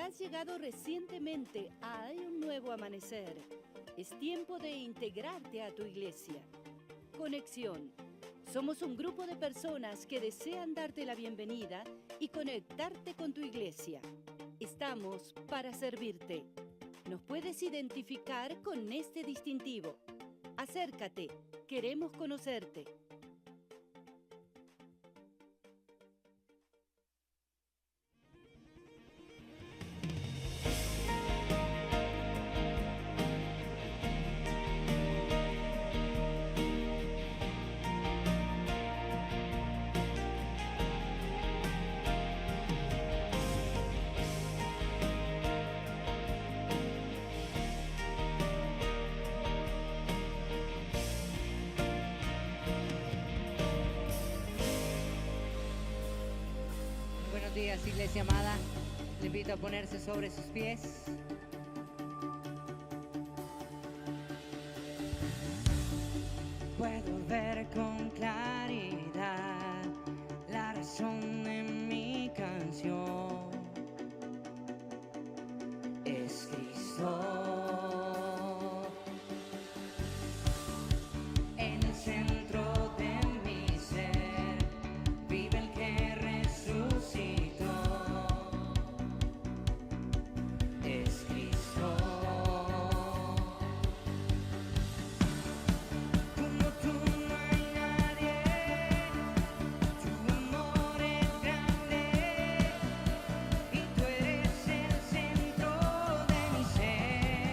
has llegado recientemente a Hay un nuevo amanecer, es tiempo de integrarte a tu iglesia. Conexión. Somos un grupo de personas que desean darte la bienvenida y conectarte con tu iglesia. Estamos para servirte. Nos puedes identificar con este distintivo. Acércate, queremos conocerte. Buenos días, iglesia amada. Le invito a ponerse sobre sus pies. Puedo ver con claridad la razón de mi canción. Es Cristo. En el centro de mi ser vive el que resucitó. Es Cristo. Como tú no hay nadie, tu amor es grande y tú eres el centro de mi ser.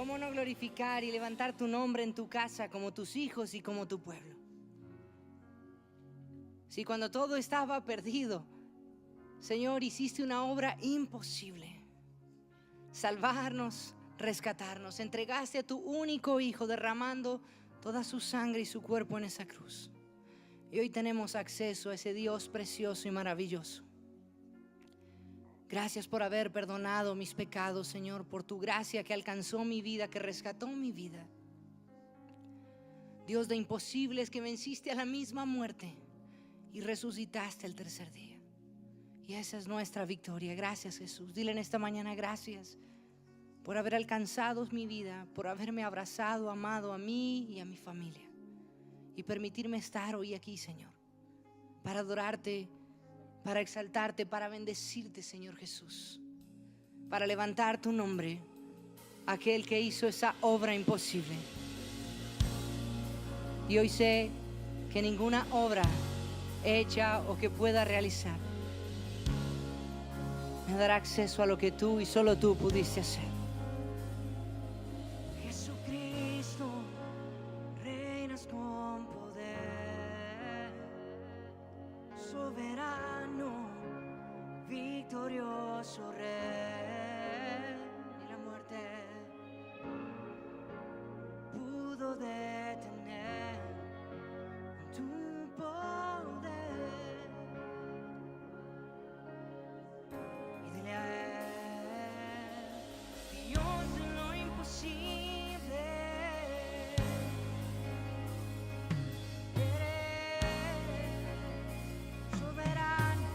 ¿Cómo no glorificar y levantar tu nombre en tu casa como tus hijos y como tu pueblo? Si cuando todo estaba perdido, Señor, hiciste una obra imposible. Salvarnos, rescatarnos. Entregaste a tu único Hijo derramando toda su sangre y su cuerpo en esa cruz. Y hoy tenemos acceso a ese Dios precioso y maravilloso. Gracias por haber perdonado mis pecados, Señor, por tu gracia que alcanzó mi vida, que rescató mi vida. Dios de imposibles, que venciste a la misma muerte y resucitaste el tercer día. Y esa es nuestra victoria. Gracias, Jesús. Dile en esta mañana gracias por haber alcanzado mi vida, por haberme abrazado, amado a mí y a mi familia, y permitirme estar hoy aquí, Señor, para adorarte, para exaltarte, para bendecirte, Señor Jesús, para levantar tu nombre, aquel que hizo esa obra imposible. Y hoy sé que ninguna obra hecha o que pueda realizar me dará acceso a lo que tú y solo tú pudiste hacer. Jesucristo, reinas con poder, soberano, victorioso Rey. Y la muerte pudo detener tu poder. Y dile a Él, Dios de lo imposible, eres soberano.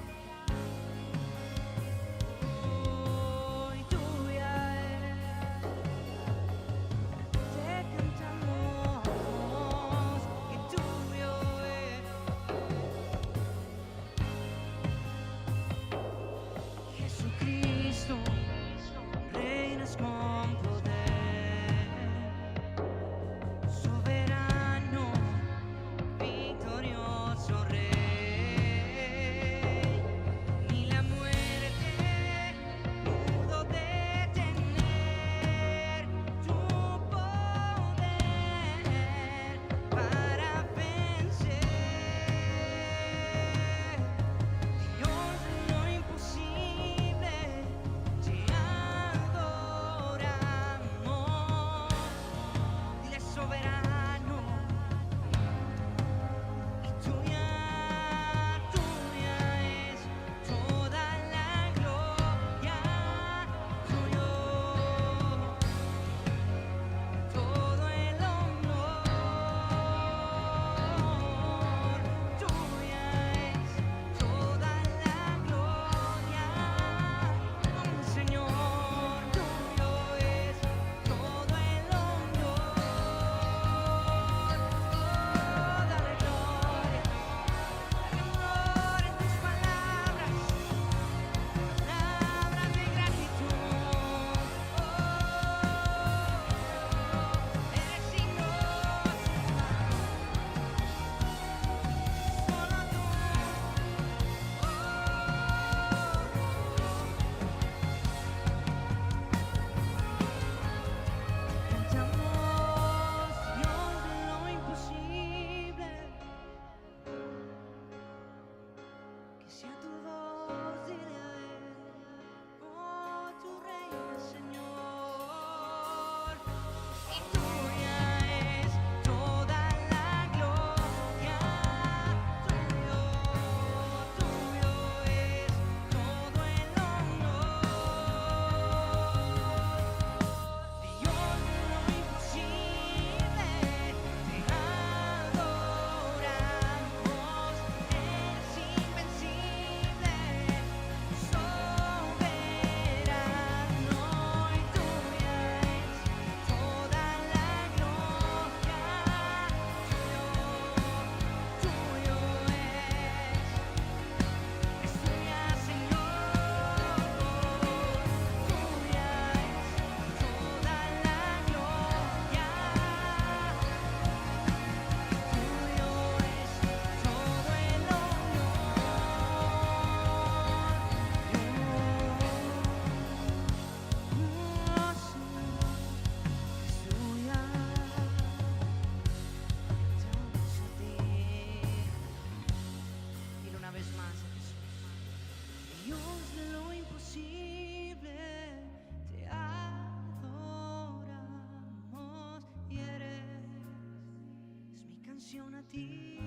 adoración a ti.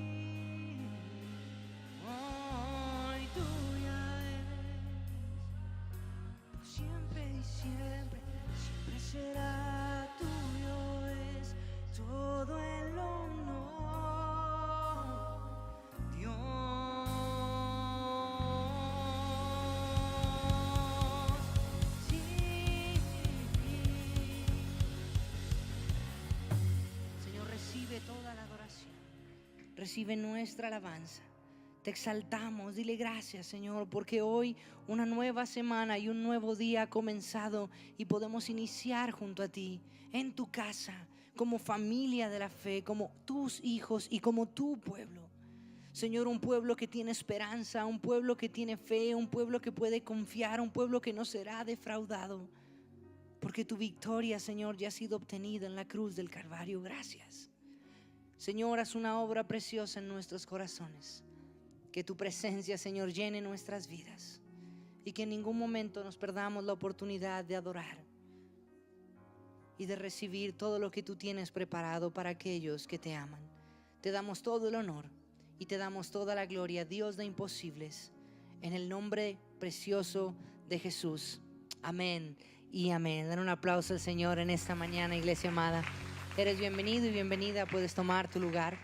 Hoy tuya es, por siempre y siempre, siempre será tuyo es todo el honor, Dios. Sí. Señor, recibe toda la adoración, recibe nuestra alabanza. Te exaltamos, dile gracias, Señor, porque hoy una nueva semana y un nuevo día ha comenzado y podemos iniciar junto a ti, en tu casa, como familia de la fe, como tus hijos y como tu pueblo. Señor, un pueblo que tiene esperanza, un pueblo que tiene fe, un pueblo que puede confiar, un pueblo que no será defraudado, porque tu victoria, Señor, ya ha sido obtenida en la cruz del Calvario. Gracias. Señor, haz una obra preciosa en nuestros corazones. Que tu presencia, Señor, llene nuestras vidas y que en ningún momento nos perdamos la oportunidad de adorar y de recibir todo lo que tú tienes preparado para aquellos que te aman. Te damos todo el honor y te damos toda la gloria, Dios de imposibles, en el nombre precioso de Jesús. Amén y amén. Dan un aplauso al Señor en esta mañana, iglesia amada. Eres bienvenido y bienvenida, puedes tomar tu lugar.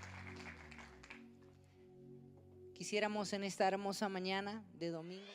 Quisiéramos en esta hermosa mañana de domingo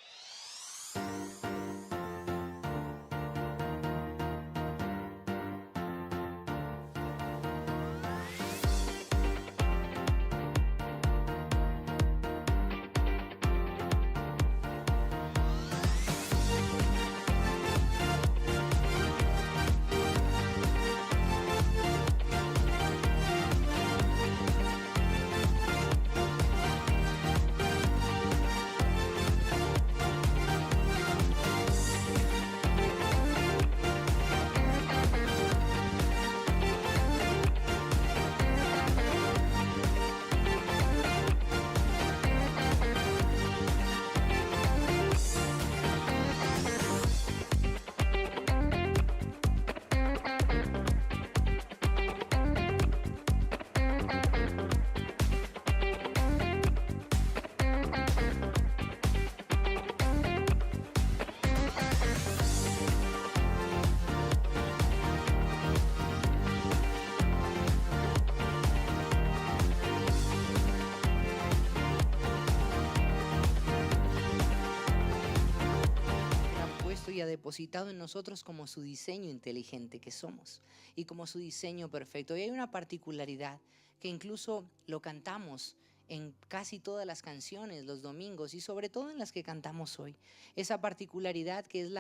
y ha depositado en nosotros como su diseño inteligente que somos y como su diseño perfecto. Y hay una particularidad que incluso lo cantamos en casi todas las canciones los domingos y sobre todo en las que cantamos hoy. Esa particularidad que es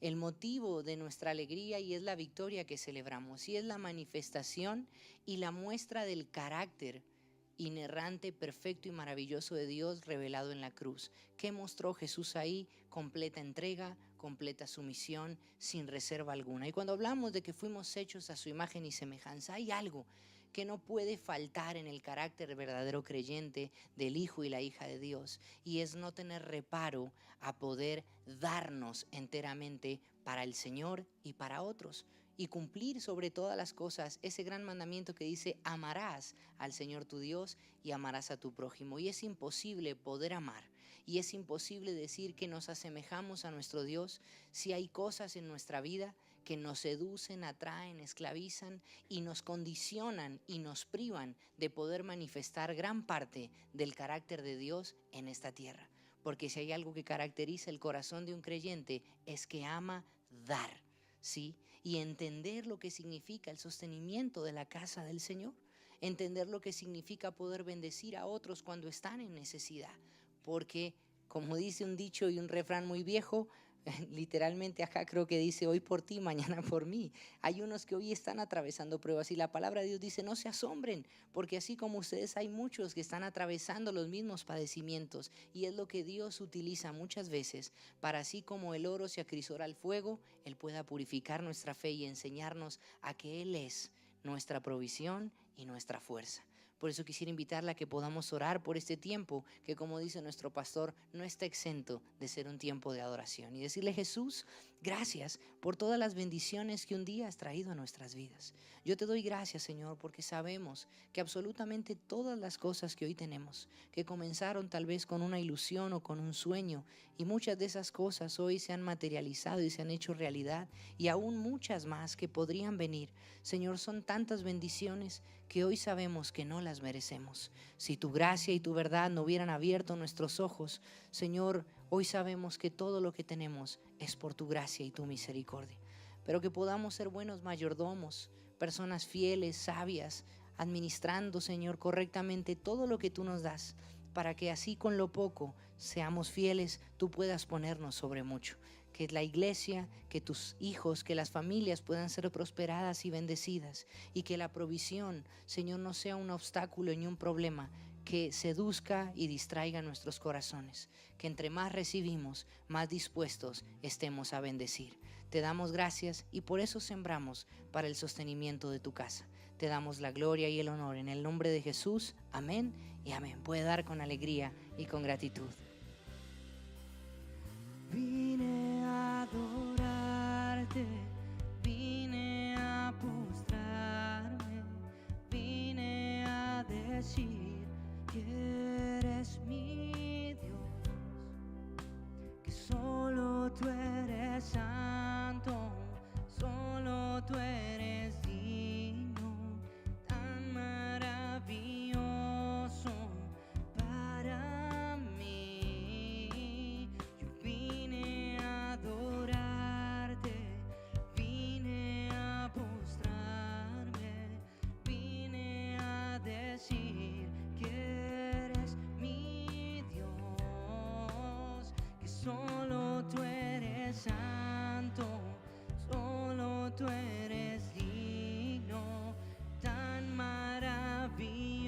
el motivo de nuestra alegría y es la victoria que celebramos y es la manifestación y la muestra del carácter inerrante, perfecto y maravilloso de Dios revelado en la cruz. ¿Qué mostró Jesús ahí? Completa entrega, completa sumisión, sin reserva alguna. Y cuando hablamos de que fuimos hechos a su imagen y semejanza, hay algo que no puede faltar en el carácter verdadero creyente del Hijo y la hija de Dios, y es no tener reparo a poder darnos enteramente para el Señor y para otros, y cumplir sobre todas las cosas ese gran mandamiento que dice: amarás al Señor tu Dios y amarás a tu prójimo. Y es imposible poder amar y es imposible decir que nos asemejamos a nuestro Dios si hay cosas en nuestra vida que nos seducen, atraen, esclavizan y nos condicionan y nos privan de poder manifestar gran parte del carácter de Dios en esta tierra. Porque si hay algo que caracteriza el corazón de un creyente es que ama dar, ¿sí? Y entender lo que significa el sostenimiento de la casa del Señor, entender lo que significa poder bendecir a otros cuando están en necesidad, porque como dice un dicho y un refrán muy viejo, literalmente acá creo que dice: hoy por ti, mañana por mí. Hay unos que hoy están atravesando pruebas y la palabra de Dios dice: no se asombren, porque así como ustedes hay muchos que están atravesando los mismos padecimientos, y es lo que Dios utiliza muchas veces para, así como el oro se acrisora al fuego, Él pueda purificar nuestra fe y enseñarnos a que Él es nuestra provisión y nuestra fuerza. Por eso quisiera invitarla a que podamos orar por este tiempo que, como dice nuestro pastor, no está exento de ser un tiempo de adoración. Y decirle: Jesús, Gracias por todas las bendiciones que un día has traído a nuestras vidas. Yo te doy gracias, Señor, porque sabemos que absolutamente todas las cosas que hoy tenemos, que comenzaron tal vez con una ilusión o con un sueño, y muchas de esas cosas hoy se han materializado y se han hecho realidad, y aún muchas más que podrían venir. Señor, son tantas bendiciones que hoy sabemos que no las merecemos. Si tu gracia y tu verdad no hubieran abierto nuestros ojos, Señor, hoy sabemos que todo lo que tenemos es por tu gracia y tu misericordia. Pero que podamos ser buenos mayordomos, personas fieles, sabias, administrando, Señor, correctamente todo lo que tú nos das, para que así con lo poco seamos fieles, tú puedas ponernos sobre mucho. Que la iglesia, que tus hijos, que las familias puedan ser prosperadas y bendecidas, y que la provisión, Señor, no sea un obstáculo ni un problema que seduzca y distraiga nuestros corazones. Que entre más recibimos, más dispuestos estemos a bendecir. Te damos gracias y por eso sembramos para el sostenimiento de tu casa. Te damos la gloria y el honor en el nombre de Jesús. Amén y amén. Puede dar con alegría y con gratitud. Vine a adorarte, vine a postrarme, vine a decir que eres mi Dios, que solo tú eres santo, solo tú eres digno, tan maravilloso para mí. Yo vine a adorarte, vine a postrarme, vine a decir que eres mi Dios, que solo tú eres santo, solo tú eres digno, tan maravilloso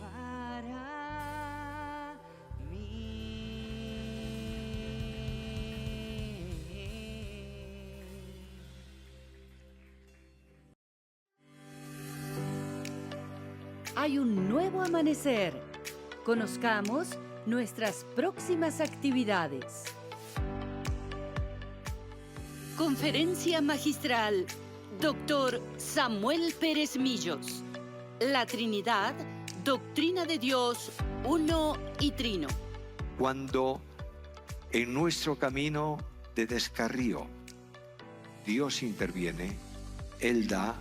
para mí. Hay un nuevo amanecer. Conozcamos nuestras próximas actividades. Conferencia magistral, Dr. Samuel Pérez Millos. La Trinidad, Doctrina de Dios, Uno y Trino. Cuando en nuestro camino de descarrío Dios interviene, Él da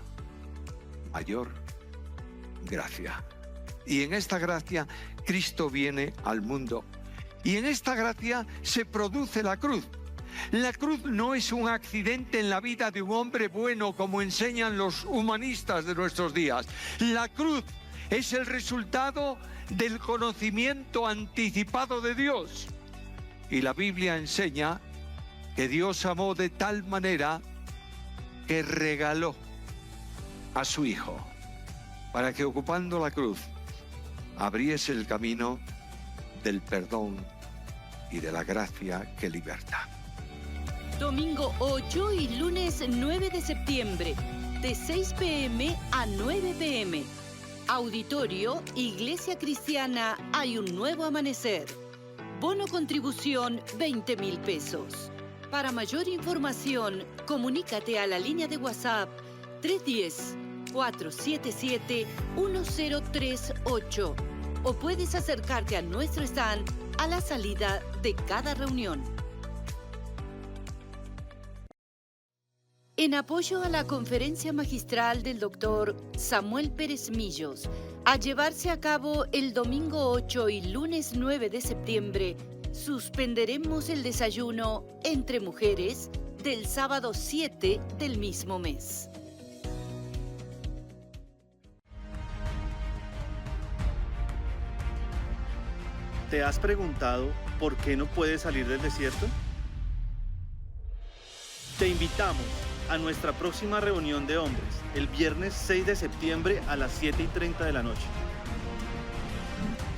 mayor gracia. Y en esta gracia Cristo viene al mundo. Y en esta gracia se produce la cruz. La cruz no es un accidente en la vida de un hombre bueno, como enseñan los humanistas de nuestros días. La cruz es el resultado del conocimiento anticipado de Dios. Y la Biblia enseña que Dios amó de tal manera que regaló a su Hijo para que, ocupando la cruz, abriese el camino del perdón y de la gracia que liberta. Domingo 8 y lunes 9 de septiembre, de 6 p.m. a 9 p.m. Auditorio Iglesia Cristiana Hay un Nuevo Amanecer. Bono contribución 20,000 pesos. Para mayor información, comunícate a la línea de WhatsApp 310-477-1038 o puedes acercarte a nuestro stand a la salida de cada reunión. En apoyo a la conferencia magistral del Dr. Samuel Pérez Millos, a llevarse a cabo el domingo 8 y lunes 9 de septiembre, suspenderemos el desayuno entre mujeres del sábado 7 del mismo mes. ¿Te has preguntado por qué no puedes salir del desierto? Te invitamos a nuestra próxima reunión de hombres, el viernes 6 de septiembre a las 7:30 de la noche.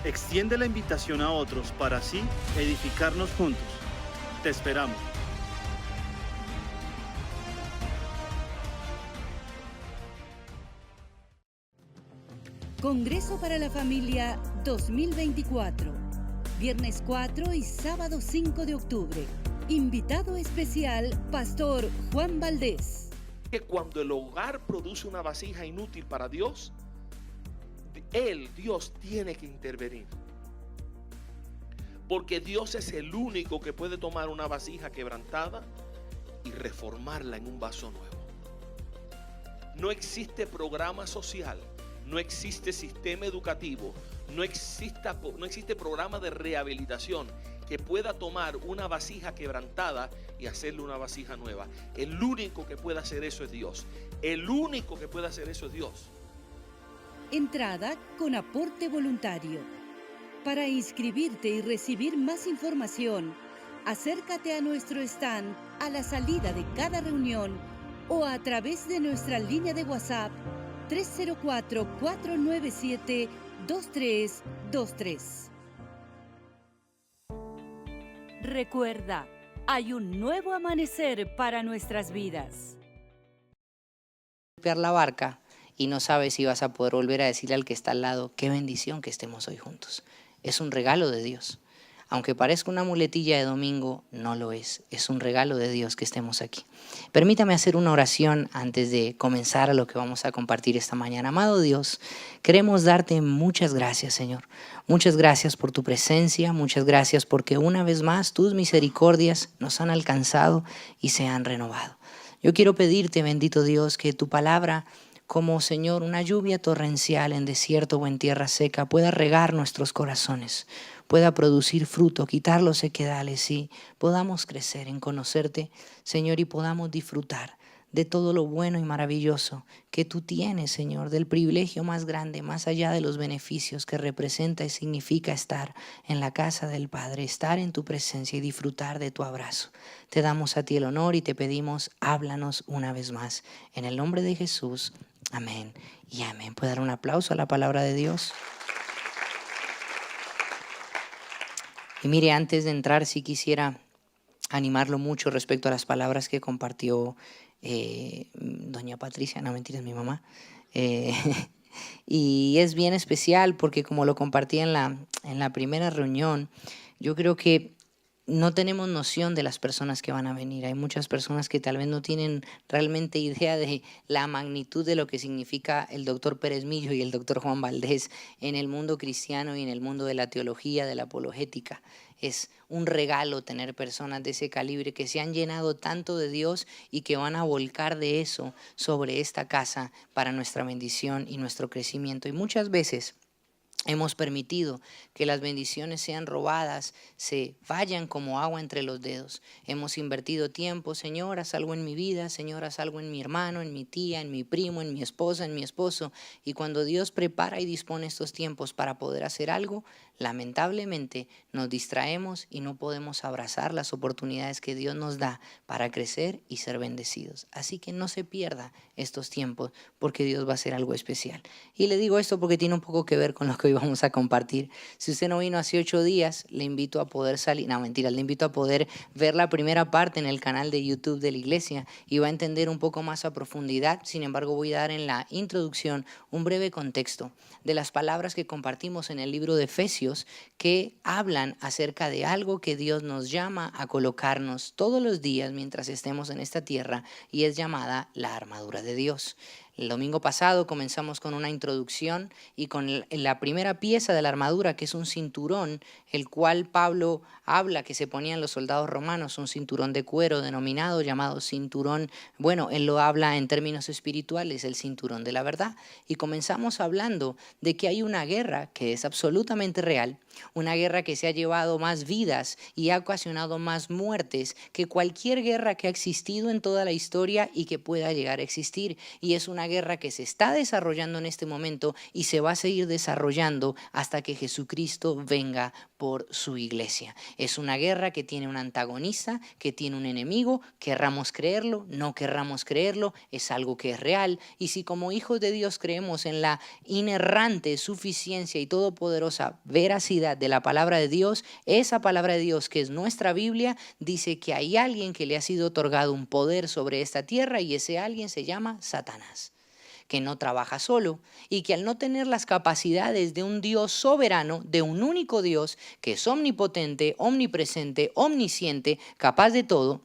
Extiende la invitación a otros para así edificarnos juntos. Te esperamos. Congreso para la Familia 2024. Viernes 4 y sábado 5 de octubre. Invitado especial, Pastor Juan Valdés. Que cuando el hogar produce una vasija inútil para Dios, Dios tiene que intervenir. Porque Dios es el único que puede tomar una vasija quebrantada y reformarla en un vaso nuevo. No existe programa social, no existe sistema educativo, no existe programa de rehabilitación que pueda tomar una vasija quebrantada y hacerle una vasija nueva. El único que puede hacer eso es Dios. El único que puede hacer eso es Dios. Entrada con aporte voluntario. Para inscribirte y recibir más información, acércate a nuestro stand a la salida de cada reunión o a través de nuestra línea de WhatsApp 304-497-2323. Recuerda, hay un nuevo amanecer para nuestras vidas. Limpiar la barca y no sabes si vas a poder volver a decirle al que está al lado, qué bendición que estemos hoy juntos. Es un regalo de Dios. Aunque parezca una muletilla de domingo, no lo es. Es un regalo de Dios que estemos aquí. Permítame hacer una oración antes de comenzar a lo que vamos a compartir esta mañana. Amado Dios, queremos darte muchas gracias, Señor. Muchas gracias por tu presencia. Muchas gracias porque una vez más tus misericordias nos han alcanzado y se han renovado. Yo quiero pedirte, bendito Dios, que tu palabra, como Señor, una lluvia torrencial en desierto o en tierra seca, pueda regar nuestros corazones, pueda producir fruto, quitar los sequedales y podamos crecer en conocerte, Señor, y podamos disfrutar de todo lo bueno y maravilloso que tú tienes, Señor, del privilegio más grande, más allá de los beneficios que representa y significa estar en la casa del Padre, estar en tu presencia y disfrutar de tu abrazo. Te damos a ti el honor y te pedimos, háblanos una vez más. En el nombre de Jesús, amén y amén. ¿Puede dar un aplauso a la palabra de Dios? Y mire, antes de entrar, sí quisiera animarlo mucho respecto a las palabras que compartió doña Patricia, no mentiras, mi mamá. Y es bien especial porque como lo compartí en la primera reunión, yo creo que no tenemos noción de las personas que van a venir. Hay muchas personas que tal vez no tienen realmente idea de la magnitud de lo que significa el doctor Pérez Millo y el doctor Juan Valdés en el mundo cristiano y en el mundo de la teología, de la apologética. Es un regalo tener personas de ese calibre que se han llenado tanto de Dios y que van a volcar de eso sobre esta casa para nuestra bendición y nuestro crecimiento. Y muchas veces hemos permitido que las bendiciones sean robadas, se vayan como agua entre los dedos. Hemos invertido tiempo, Señor, haz algo en mi vida, Señor, haz algo en mi hermano, en mi tía, en mi primo, en mi esposa, en mi esposo. Y cuando Dios prepara y dispone estos tiempos para poder hacer algo, lamentablemente nos distraemos y no podemos abrazar las oportunidades que Dios nos da para crecer y ser bendecidos. Así que no se pierda estos tiempos porque Dios va a hacer algo especial. Y le digo esto porque tiene un poco que ver con lo que hoy vamos a compartir. Si usted no vino hace 8 días, le invito a poder salir, no mentira, le invito a poder ver la primera parte en el canal de YouTube de la iglesia y va a entender un poco más a profundidad. Sin embargo, voy a dar en la introducción un breve contexto de las palabras que compartimos en el libro de Efesios, que hablan acerca de algo que Dios nos llama a colocarnos todos los días mientras estemos en esta tierra y es llamada la armadura de Dios. El domingo pasado comenzamos con una introducción y con la primera pieza de la armadura, que es un cinturón, el cual Pablo habla que se ponían los soldados romanos, un cinturón de cuero denominado, llamado cinturón, bueno, él lo habla en términos espirituales, el cinturón de la verdad. Y comenzamos hablando de que hay una guerra que es absolutamente real, una guerra que se ha llevado más vidas y ha ocasionado más muertes que cualquier guerra que ha existido en toda la historia y que pueda llegar a existir. Y es una guerra que se está desarrollando en este momento y se va a seguir desarrollando hasta que Jesucristo venga por su iglesia. Es una guerra que tiene un antagonista, que tiene un enemigo, querramos creerlo, no querramos creerlo, es algo que es real. Y si como hijos de Dios creemos en la inerrante suficiencia y todopoderosa veracidad de la palabra de Dios, esa palabra de Dios que es nuestra Biblia, dice que hay alguien que le ha sido otorgado un poder sobre esta tierra y ese alguien se llama Satanás, que no trabaja solo y que al no tener las capacidades de un Dios soberano, de un único Dios que es omnipotente, omnipresente, omnisciente, capaz de todo,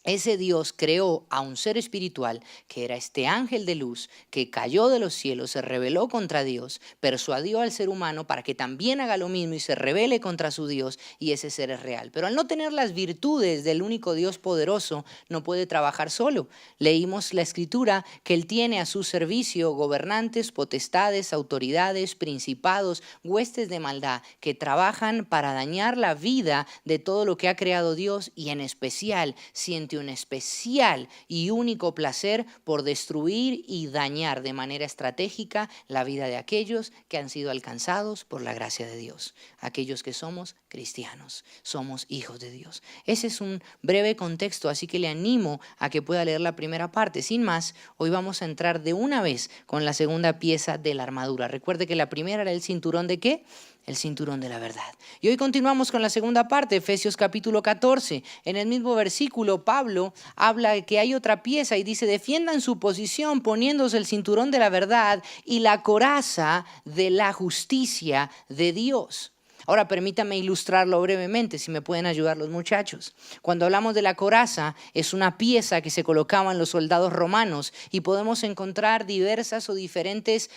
ese Dios creó a un ser espiritual que era este ángel de luz que cayó de los cielos, se rebeló contra Dios, persuadió al ser humano para que también haga lo mismo y se rebele contra su Dios, y ese ser es real. Pero al no tener las virtudes del único Dios poderoso, no puede trabajar solo. Leímos la escritura que él tiene a su servicio gobernantes, potestades, autoridades, principados, huestes de maldad que trabajan para dañar la vida de todo lo que ha creado Dios, y en especial siente un especial y único placer por destruir y dañar de manera estratégica la vida de aquellos que han sido alcanzados por la gracia de Dios, aquellos que somos cristianos, somos hijos de Dios. Ese es un breve contexto, así que le animo a que pueda leer la primera parte. Sin más, hoy vamos a entrar de una vez con la segunda pieza de la armadura. Recuerde que la primera era el cinturón ¿de qué? El cinturón de la verdad. Y hoy continuamos con la segunda parte, Efesios capítulo 14. En el mismo versículo, Pablo habla de que hay otra pieza y dice: defiendan su posición poniéndose el cinturón de la verdad y la coraza de la justicia de Dios. Ahora permítame ilustrarlo brevemente, si me pueden ayudar los muchachos. Cuando hablamos de la coraza, es una pieza que se colocaban los soldados romanos y podemos encontrar diversas o diferentes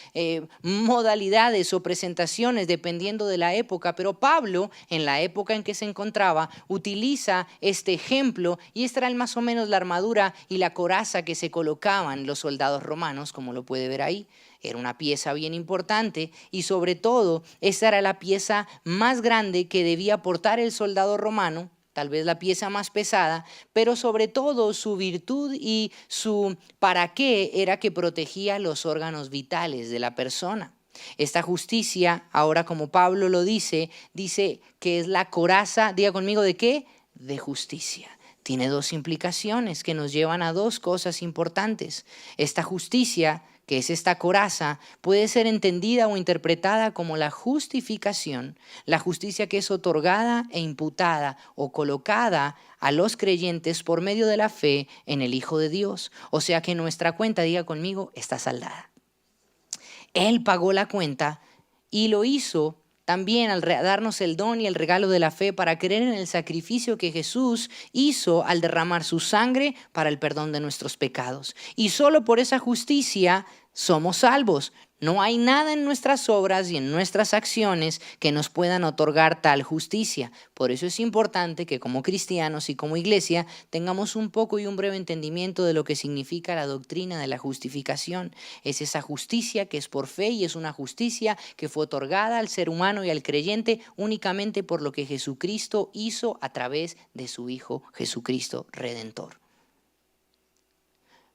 modalidades o presentaciones dependiendo de la época, pero Pablo, en la época en que se encontraba, utiliza este ejemplo y esta era más o menos la armadura y la coraza que se colocaban los soldados romanos, como lo puede ver ahí. Era una pieza bien importante y sobre todo esa era la pieza más grande que debía portar el soldado romano, tal vez la pieza más pesada, pero sobre todo su virtud y su para qué era que protegía los órganos vitales de la persona. Esta justicia, ahora como Pablo lo dice que es la coraza, diga conmigo, ¿de qué? De justicia. Tiene dos implicaciones que nos llevan a dos cosas importantes. Esta justicia, que es esta coraza, puede ser entendida o interpretada como la justificación, la justicia que es otorgada e imputada o colocada a los creyentes por medio de la fe en el Hijo de Dios. O sea que nuestra cuenta, diga conmigo, está saldada. Él pagó la cuenta y lo hizo también al darnos el don y el regalo de la fe para creer en el sacrificio que Jesús hizo al derramar su sangre para el perdón de nuestros pecados. Y solo por esa justicia somos salvos. No hay nada en nuestras obras y en nuestras acciones que nos puedan otorgar tal justicia. Por eso es importante que como cristianos y como iglesia tengamos un poco y un breve entendimiento de lo que significa la doctrina de la justificación. Es esa justicia que es por fe y es una justicia que fue otorgada al ser humano y al creyente únicamente por lo que Jesucristo hizo a través de su Hijo Jesucristo Redentor.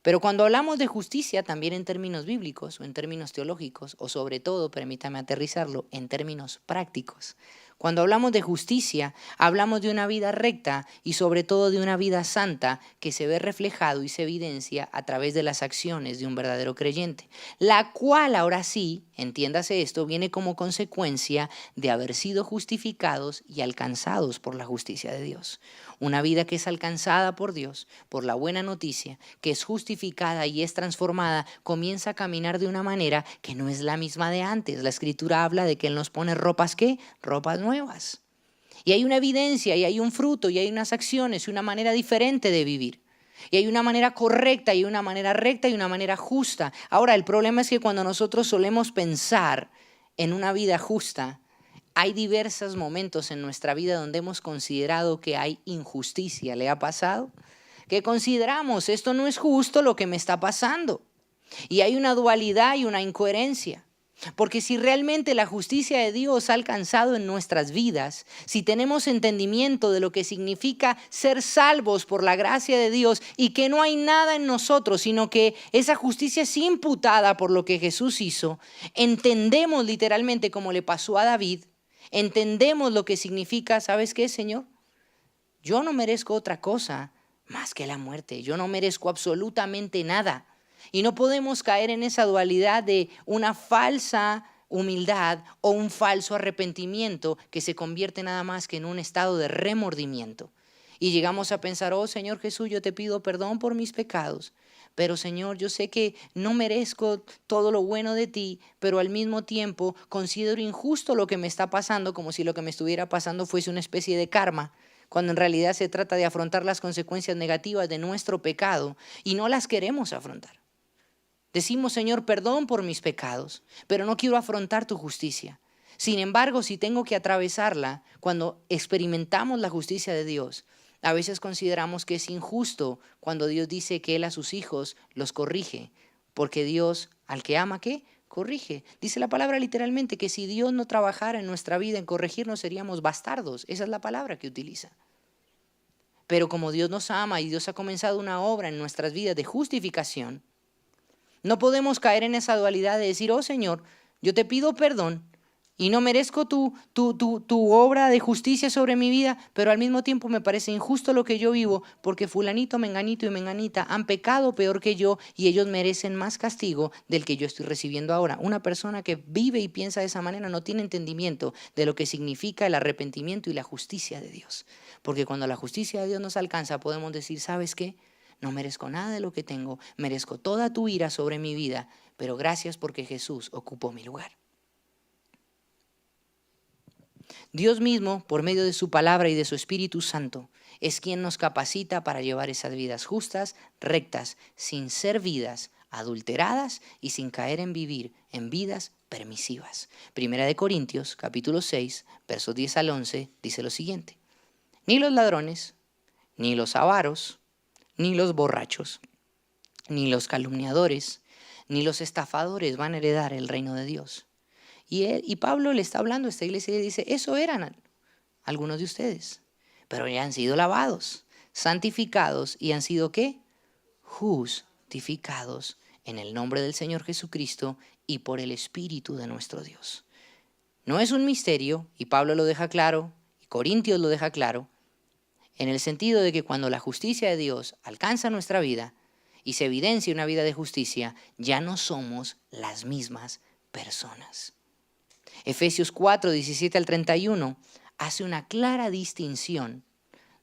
Pero cuando hablamos de justicia, también en términos bíblicos o en términos teológicos, o sobre todo, permítame aterrizarlo, en términos prácticos. Cuando hablamos de justicia, hablamos de una vida recta y sobre todo de una vida santa que se ve reflejado y se evidencia a través de las acciones de un verdadero creyente, la cual ahora sí, entiéndase esto, viene como consecuencia de haber sido justificados y alcanzados por la justicia de Dios. Una vida que es alcanzada por Dios, por la buena noticia, que es justificada y es transformada, comienza a caminar de una manera que no es la misma de antes. La Escritura habla de que Él nos pone ropas, ¿qué? Ropas nuevas. Y hay una evidencia, y hay un fruto, y hay unas acciones, y una manera diferente de vivir. Y hay una manera correcta, y una manera recta, y una manera justa. Ahora, el problema es que cuando nosotros solemos pensar en una vida justa, hay diversos momentos en nuestra vida donde hemos considerado que hay injusticia. ¿Le ha pasado? Que consideramos, esto no es justo lo que me está pasando. Y hay una dualidad y una incoherencia. Porque si realmente la justicia de Dios ha alcanzado en nuestras vidas, si tenemos entendimiento de lo que significa ser salvos por la gracia de Dios y que no hay nada en nosotros, sino que esa justicia es imputada por lo que Jesús hizo, entendemos literalmente como le pasó a David, entendemos lo que significa, ¿sabes qué, Señor? Yo no merezco otra cosa más que la muerte. Yo no merezco absolutamente nada. Y no podemos caer en esa dualidad de una falsa humildad o un falso arrepentimiento que se convierte nada más que en un estado de remordimiento. Y llegamos a pensar, oh Señor Jesús, yo te pido perdón por mis pecados, Pero Señor, yo sé que no merezco todo lo bueno de ti, pero al mismo tiempo considero injusto lo que me está pasando, como si lo que me estuviera pasando fuese una especie de karma, cuando en realidad se trata de afrontar las consecuencias negativas de nuestro pecado y no las queremos afrontar. Decimos, Señor, perdón por mis pecados, pero no quiero afrontar tu justicia. Sin embargo, si tengo que atravesarla, cuando experimentamos la justicia de Dios, a veces consideramos que es injusto cuando Dios dice que Él a sus hijos los corrige, porque Dios al que ama, ¿qué? Corrige. Dice la palabra literalmente que si Dios no trabajara en nuestra vida en corregirnos, seríamos bastardos. Esa es la palabra que utiliza. Pero como Dios nos ama y Dios ha comenzado una obra en nuestras vidas de justificación, no podemos caer en esa dualidad de decir, oh Señor, yo te pido perdón y no merezco tu obra de justicia sobre mi vida, pero al mismo tiempo me parece injusto lo que yo vivo porque fulanito, menganito y menganita han pecado peor que yo y ellos merecen más castigo del que yo estoy recibiendo ahora. Una persona que vive y piensa de esa manera no tiene entendimiento de lo que significa el arrepentimiento y la justicia de Dios. Porque cuando la justicia de Dios nos alcanza podemos decir, ¿sabes qué? No merezco nada de lo que tengo, merezco toda tu ira sobre mi vida, pero gracias porque Jesús ocupó mi lugar. Dios mismo, por medio de su palabra y de su Espíritu Santo, es quien nos capacita para llevar esas vidas justas, rectas, sin ser vidas adulteradas y sin caer en vivir en vidas permisivas. Primera de Corintios, capítulo 6, versos 10 al 11, dice lo siguiente. Ni los ladrones, ni los avaros, ni los borrachos, ni los calumniadores, ni los estafadores van a heredar el reino de Dios. Y Pablo le está hablando a esta iglesia y le dice, eso eran algunos de ustedes, pero ya han sido lavados, santificados y han sido ¿qué? Justificados en el nombre del Señor Jesucristo y por el Espíritu de nuestro Dios. No es un misterio, y Pablo lo deja claro, y Corintios lo deja claro, en el sentido de que cuando la justicia de Dios alcanza nuestra vida y se evidencia una vida de justicia, ya no somos las mismas personas. Efesios 4, 17 al 31 hace una clara distinción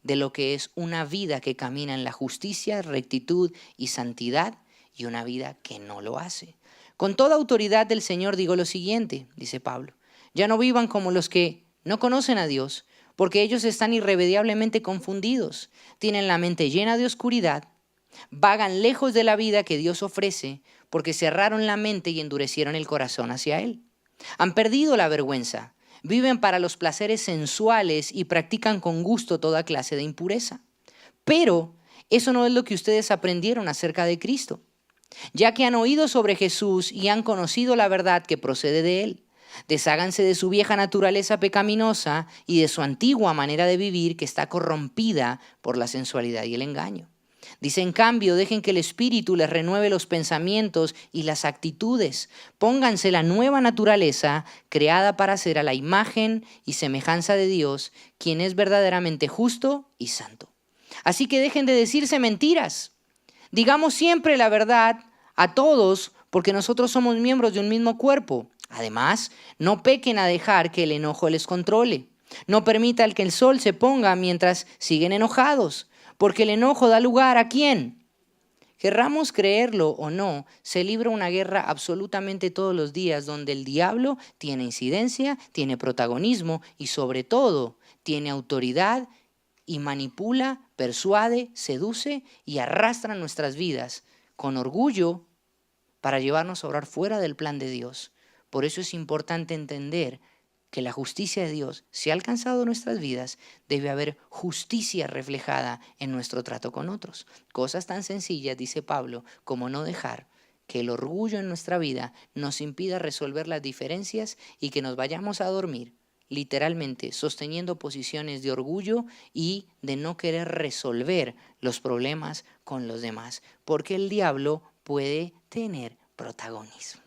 de lo que es una vida que camina en la justicia, rectitud y santidad y una vida que no lo hace. Con toda autoridad del Señor digo lo siguiente, dice Pablo, ya no vivan como los que no conocen a Dios, porque ellos están irremediablemente confundidos, tienen la mente llena de oscuridad, vagan lejos de la vida que Dios ofrece, porque cerraron la mente y endurecieron el corazón hacia Él. Han perdido la vergüenza, viven para los placeres sensuales y practican con gusto toda clase de impureza. Pero eso no es lo que ustedes aprendieron acerca de Cristo, ya que han oído sobre Jesús y han conocido la verdad que procede de Él. Desháganse de su vieja naturaleza pecaminosa y de su antigua manera de vivir que está corrompida por la sensualidad y el engaño. Dice, en cambio, dejen que el Espíritu les renueve los pensamientos y las actitudes. Pónganse la nueva naturaleza creada para ser a la imagen y semejanza de Dios, quien es verdaderamente justo y santo. Así que dejen de decirse mentiras. Digamos siempre la verdad a todos, porque nosotros somos miembros de un mismo cuerpo. Además, no pequen a dejar que el enojo les controle. No permitan que el sol se ponga mientras siguen enojados, porque el enojo da lugar ¿a quién? Querramos creerlo o no, se libra una guerra absolutamente todos los días donde el diablo tiene incidencia, tiene protagonismo y sobre todo tiene autoridad y manipula, persuade, seduce y arrastra nuestras vidas con orgullo para llevarnos a orar fuera del plan de Dios. Por eso es importante entender que la justicia de Dios, si ha alcanzado nuestras vidas, debe haber justicia reflejada en nuestro trato con otros. Cosas tan sencillas, dice Pablo, como no dejar que el orgullo en nuestra vida nos impida resolver las diferencias y que nos vayamos a dormir, literalmente sosteniendo posiciones de orgullo y de no querer resolver los problemas con los demás, porque el diablo puede tener protagonismo.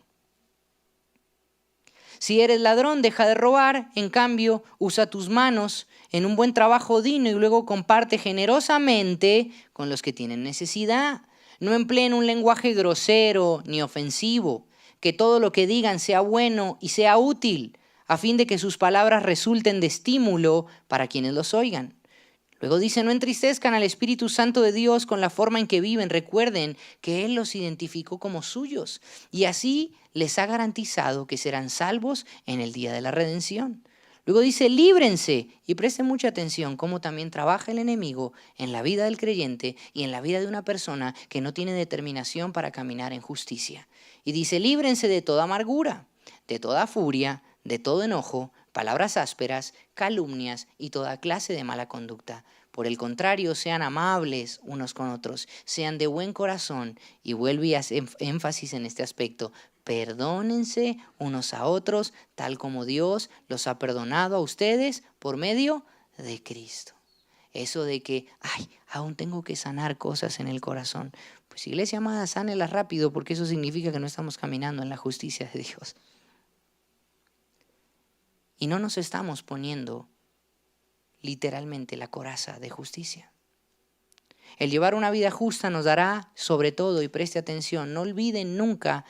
Si eres ladrón, deja de robar, en cambio, usa tus manos en un buen trabajo digno y luego comparte generosamente con los que tienen necesidad. No empleen un lenguaje grosero ni ofensivo, que todo lo que digan sea bueno y sea útil, a fin de que sus palabras resulten de estímulo para quienes los oigan. Luego dice, no entristezcan al Espíritu Santo de Dios con la forma en que viven. Recuerden que Él los identificó como suyos y así les ha garantizado que serán salvos en el día de la redención. Luego dice, líbrense, y presten mucha atención cómo también trabaja el enemigo en la vida del creyente y en la vida de una persona que no tiene determinación para caminar en justicia. Y dice, líbrense de toda amargura, de toda furia, de todo enojo, palabras ásperas, calumnias y toda clase de mala conducta. Por el contrario, sean amables unos con otros, sean de buen corazón, y vuelve a hacer énfasis en este aspecto. Perdónense unos a otros, tal como Dios los ha perdonado a ustedes por medio de Cristo. Eso de que, aún tengo que sanar cosas en el corazón. Pues iglesia amada, sánelas rápido, porque eso significa que no estamos caminando en la justicia de Dios. Y no nos estamos poniendo literalmente la coraza de justicia. El llevar una vida justa nos dará, sobre todo, y preste atención, no olviden nunca,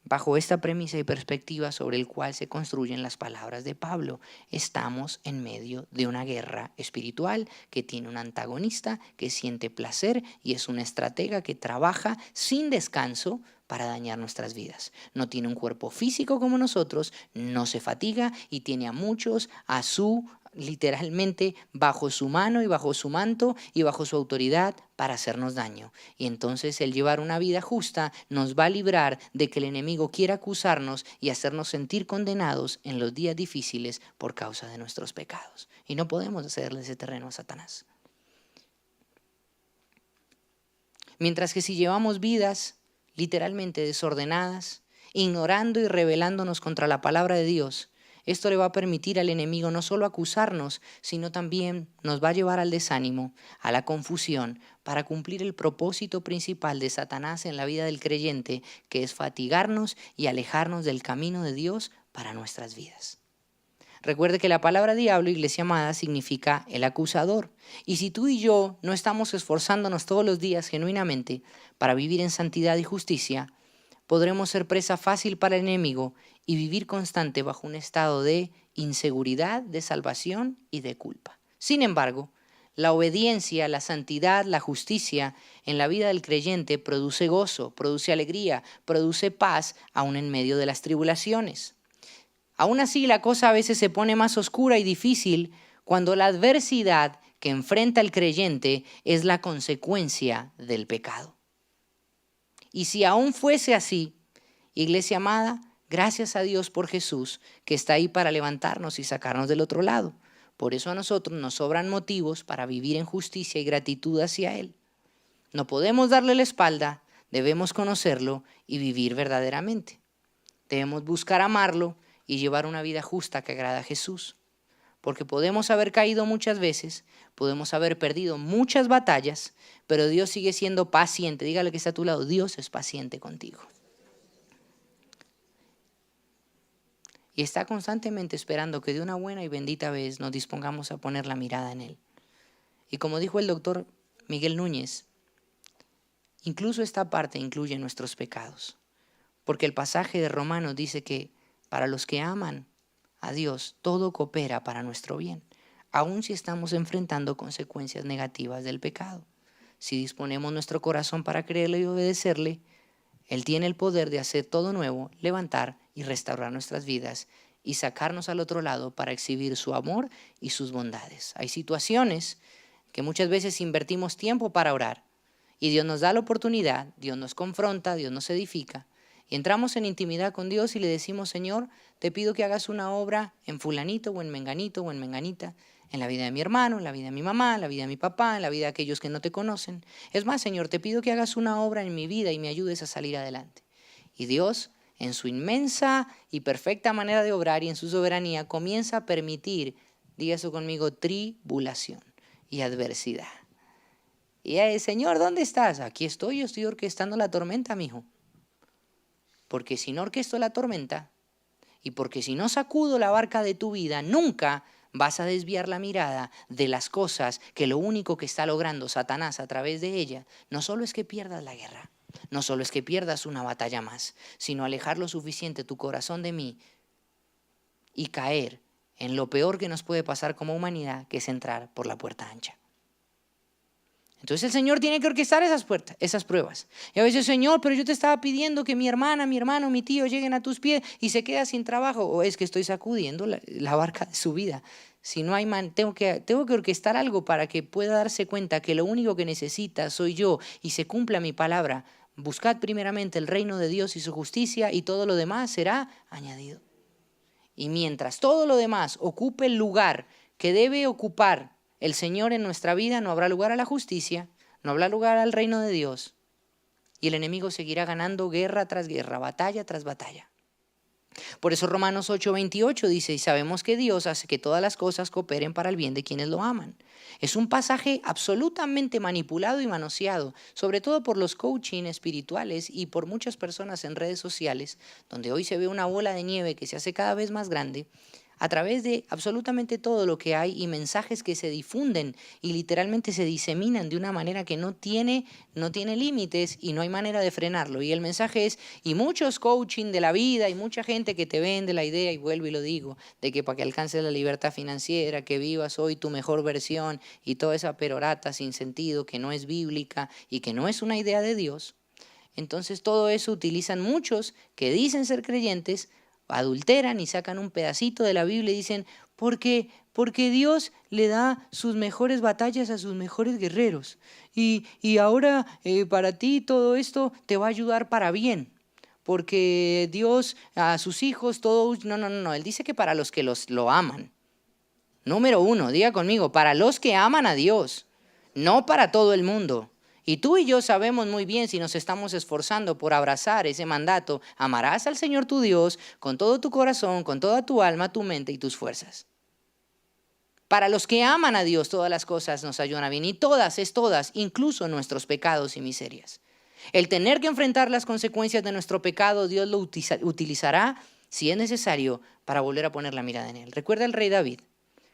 bajo esta premisa y perspectiva sobre el cual se construyen las palabras de Pablo, estamos en medio de una guerra espiritual que tiene un antagonista que siente placer y es un estratega que trabaja sin descanso para dañar nuestras vidas. No tiene un cuerpo físico como nosotros, no se fatiga y tiene a muchos literalmente bajo su mano y bajo su manto y bajo su autoridad para hacernos daño. Y entonces el llevar una vida justa nos va a librar de que el enemigo quiera acusarnos y hacernos sentir condenados en los días difíciles por causa de nuestros pecados. Y no podemos cederle ese terreno a Satanás. Mientras que si llevamos vidas literalmente desordenadas, ignorando y rebelándonos contra la palabra de Dios, esto le va a permitir al enemigo no solo acusarnos, sino también nos va a llevar al desánimo, a la confusión, para cumplir el propósito principal de Satanás en la vida del creyente, que es fatigarnos y alejarnos del camino de Dios para nuestras vidas. Recuerde que la palabra diablo, iglesia amada, significa el acusador. Y si tú y yo no estamos esforzándonos todos los días genuinamente para vivir en santidad y justicia, podremos ser presa fácil para el enemigo y vivir constante bajo un estado de inseguridad, de salvación y de culpa. Sin embargo, la obediencia, la santidad, la justicia en la vida del creyente produce gozo, produce alegría, produce paz aún en medio de las tribulaciones. Aún así, la cosa a veces se pone más oscura y difícil cuando la adversidad que enfrenta el creyente es la consecuencia del pecado. Y si aún fuese así, iglesia amada, gracias a Dios por Jesús, que está ahí para levantarnos y sacarnos del otro lado. Por eso a nosotros nos sobran motivos para vivir en justicia y gratitud hacia Él. No podemos darle la espalda, debemos conocerlo y vivir verdaderamente. Debemos buscar amarlo y llevar una vida justa que agrada a Jesús. Porque podemos haber caído muchas veces, podemos haber perdido muchas batallas, pero Dios sigue siendo paciente. Dígale que está a tu lado, Dios es paciente contigo. Y está constantemente esperando que de una buena y bendita vez nos dispongamos a poner la mirada en Él. Y como dijo el doctor Miguel Núñez, incluso esta parte incluye nuestros pecados. Porque el pasaje de Romanos dice que para los que aman a Dios, todo coopera para nuestro bien, aun si estamos enfrentando consecuencias negativas del pecado. Si disponemos nuestro corazón para creerle y obedecerle, Él tiene el poder de hacer todo nuevo, levantar y restaurar nuestras vidas y sacarnos al otro lado para exhibir su amor y sus bondades. Hay situaciones que muchas veces invertimos tiempo para orar y Dios nos da la oportunidad, Dios nos confronta, Dios nos edifica y entramos en intimidad con Dios y le decimos, Señor, te pido que hagas una obra en fulanito o en menganito o en menganita, en la vida de mi hermano, en la vida de mi mamá, en la vida de mi papá, en la vida de aquellos que no te conocen. Es más, Señor, te pido que hagas una obra en mi vida y me ayudes a salir adelante. Y Dios, en su inmensa y perfecta manera de obrar y en su soberanía, comienza a permitir, diga eso conmigo, tribulación y adversidad. Y Señor, ¿dónde estás? Aquí estoy, yo estoy orquestando la tormenta, mijo. Porque si no orquesto la tormenta y porque si no sacudo la barca de tu vida, nunca vas a desviar la mirada de las cosas que lo único que está logrando Satanás a través de ella, no solo es que pierdas la guerra, no solo es que pierdas una batalla más, sino alejar lo suficiente tu corazón de mí y caer en lo peor que nos puede pasar como humanidad, que es entrar por la puerta ancha. Entonces el Señor tiene que orquestar esas pruebas. Y a veces, Señor, pero yo te estaba pidiendo que mi hermana, mi hermano, mi tío lleguen a tus pies y se queda sin trabajo. O es que estoy sacudiendo la barca de su vida. Si no hay tengo que orquestar algo para que pueda darse cuenta que lo único que necesita soy yo y se cumpla mi palabra. Buscad primeramente el reino de Dios y su justicia y todo lo demás será añadido. Y mientras todo lo demás ocupe el lugar que debe ocupar el Señor en nuestra vida, no habrá lugar a la justicia, no habrá lugar al reino de Dios. Y el enemigo seguirá ganando guerra tras guerra, batalla tras batalla. Por eso Romanos 8:28 dice, y sabemos que Dios hace que todas las cosas cooperen para el bien de quienes lo aman. Es un pasaje absolutamente manipulado y manoseado, sobre todo por los coaching espirituales y por muchas personas en redes sociales, donde hoy se ve una bola de nieve que se hace cada vez más grande, a través de absolutamente todo lo que hay y mensajes que se difunden y literalmente se diseminan de una manera que no tiene límites y no hay manera de frenarlo. Y el mensaje es, y muchos coaching de la vida y mucha gente que te vende la idea, y vuelvo y lo digo, de que para que alcances la libertad financiera, que vivas hoy tu mejor versión y toda esa perorata sin sentido que no es bíblica y que no es una idea de Dios. Entonces todo eso utilizan muchos que dicen ser creyentes, adulteran y sacan un pedacito de la Biblia y dicen, porque Dios le da sus mejores batallas a sus mejores guerreros. Y ahora para ti todo esto te va a ayudar para bien. Porque Dios a sus hijos, todo... No. Él dice que para los que lo aman. Número 1, diga conmigo, para los que aman a Dios, no para todo el mundo. Y tú y yo sabemos muy bien si nos estamos esforzando por abrazar ese mandato, amarás al Señor tu Dios con todo tu corazón, con toda tu alma, tu mente y tus fuerzas. Para los que aman a Dios todas las cosas nos ayudan a bien y todas, incluso nuestros pecados y miserias. El tener que enfrentar las consecuencias de nuestro pecado, Dios lo utilizará si es necesario para volver a poner la mirada en Él. Recuerda el rey David,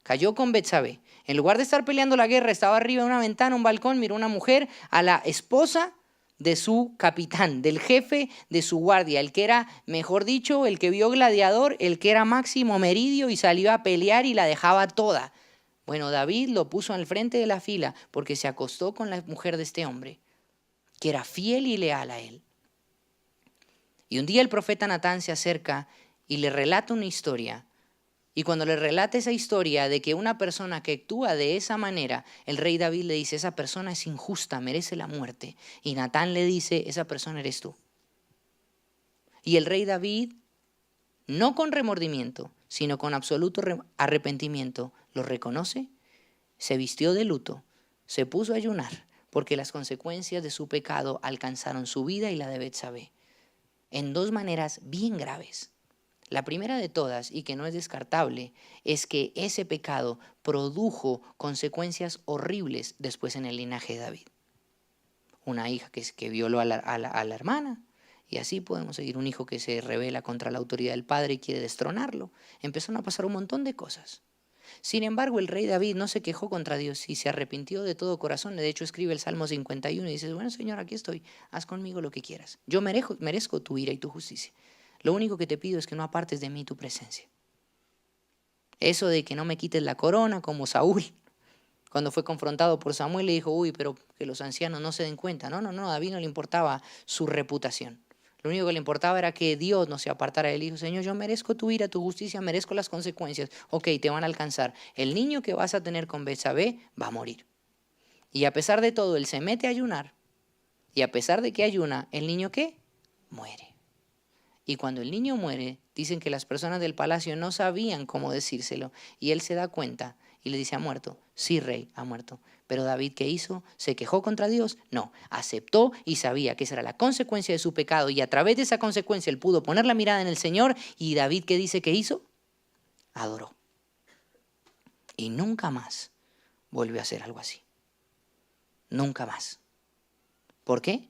cayó con Betsabé. En lugar de estar peleando la guerra, estaba arriba de una ventana, un balcón, miró una mujer, a la esposa de su capitán, del jefe de su guardia, el que era, mejor dicho, el que vio Gladiador, el que era Máximo Meridio y salió a pelear y la dejaba toda. Bueno, David lo puso al frente de la fila porque se acostó con la mujer de este hombre, que era fiel y leal a él. Y un día el profeta Natán se acerca y le relata una historia. Y cuando le relata esa historia de que una persona que actúa de esa manera, el rey David le dice, esa persona es injusta, merece la muerte. Y Natán le dice, esa persona eres tú. Y el rey David, no con remordimiento, sino con absoluto arrepentimiento, lo reconoce, se vistió de luto, se puso a ayunar, porque las consecuencias de su pecado alcanzaron su vida y la de Betsabé, en dos maneras bien graves. La primera de todas, y que no es descartable, es que ese pecado produjo consecuencias horribles después en el linaje de David. Una hija que violó a la hermana, y así podemos seguir. Un hijo que se rebela contra la autoridad del padre y quiere destronarlo. Empezaron a pasar un montón de cosas. Sin embargo, el rey David no se quejó contra Dios y se arrepintió de todo corazón. De hecho, escribe el Salmo 51 y dice, bueno, Señor, aquí estoy, haz conmigo lo que quieras. Yo merezco tu ira y tu justicia. Lo único que te pido es que no apartes de mí tu presencia. Eso de que no me quites la corona, como Saúl, cuando fue confrontado por Samuel, le dijo, pero que los ancianos no se den cuenta. No, a David no le importaba su reputación. Lo único que le importaba era que Dios no se apartara de él. Dijo, Señor, yo merezco tu ira, tu justicia, merezco las consecuencias. Ok, te van a alcanzar. El niño que vas a tener con Betsabé va a morir. Y a pesar de todo, él se mete a ayunar. Y a pesar de que ayuna, ¿el niño qué? Muere. Y cuando el niño muere, dicen que las personas del palacio no sabían cómo decírselo. Y él se da cuenta y le dice, ¿ha muerto? Sí, rey, ha muerto. Pero David, ¿qué hizo? ¿Se quejó contra Dios? No, aceptó y sabía que esa era la consecuencia de su pecado. Y a través de esa consecuencia él pudo poner la mirada en el Señor. Y David, ¿qué dice que hizo? Adoró. Y nunca más volvió a hacer algo así. Nunca más. ¿Por qué?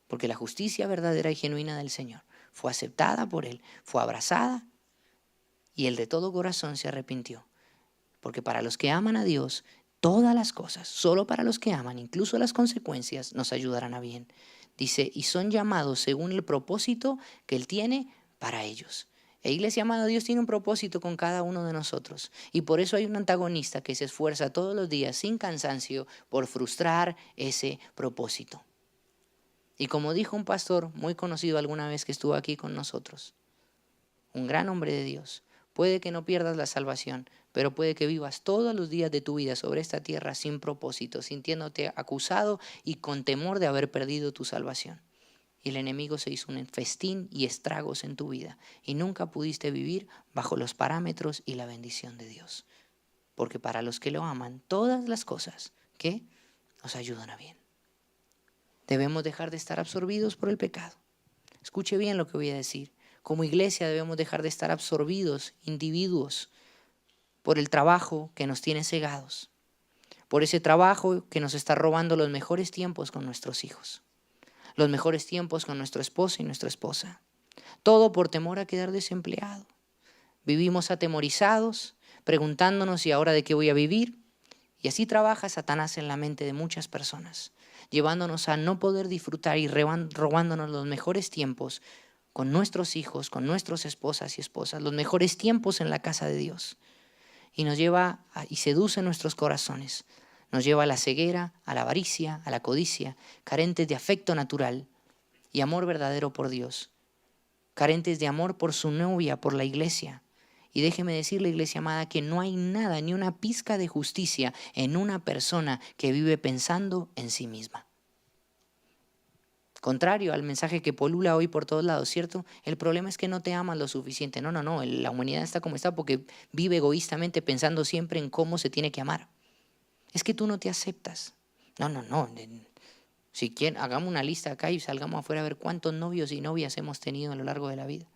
Porque la justicia verdadera y genuina del Señor fue aceptada por él, fue abrazada y él de todo corazón se arrepintió. Porque para los que aman a Dios, todas las cosas, solo para los que aman, incluso las consecuencias, nos ayudarán a bien. Dice, y son llamados según el propósito que Él tiene para ellos. Iglesia amada, Dios tiene un propósito con cada uno de nosotros. Y por eso hay un antagonista que se esfuerza todos los días sin cansancio por frustrar ese propósito. Y como dijo un pastor muy conocido alguna vez que estuvo aquí con nosotros, un gran hombre de Dios, puede que no pierdas la salvación, pero puede que vivas todos los días de tu vida sobre esta tierra sin propósito, sintiéndote acusado y con temor de haber perdido tu salvación. Y el enemigo se hizo un festín y estragos en tu vida. Y nunca pudiste vivir bajo los parámetros y la bendición de Dios. Porque para los que lo aman, todas las cosas que nos ayudan a bien. Debemos dejar de estar absorbidos por el pecado. Escuche bien lo que voy a decir. Como iglesia debemos dejar de estar absorbidos, individuos, por el trabajo que nos tiene cegados. Por ese trabajo que nos está robando los mejores tiempos con nuestros hijos. Los mejores tiempos con nuestro esposo y nuestra esposa. Todo por temor a quedar desempleado. Vivimos atemorizados, preguntándonos ¿y ahora de qué voy a vivir? Y así trabaja Satanás en la mente de muchas personas, llevándonos a no poder disfrutar y robándonos los mejores tiempos con nuestros hijos, con nuestras esposas y esposas, los mejores tiempos en la casa de Dios. Y nos lleva y seduce nuestros corazones. Nos lleva a la ceguera, a la avaricia, a la codicia, carentes de afecto natural y amor verdadero por Dios, carentes de amor por su novia, por la iglesia. Y déjeme decirle, iglesia amada, que no hay nada, ni una pizca de justicia en una persona que vive pensando en sí misma. Contrario al mensaje que polula hoy por todos lados, ¿cierto? El problema es que no te amas lo suficiente. No, la humanidad está como está porque vive egoístamente pensando siempre en cómo se tiene que amar. Es que tú no te aceptas. No. Si quieren, hagamos una lista acá y salgamos afuera a ver cuántos novios y novias hemos tenido a lo largo de la vida.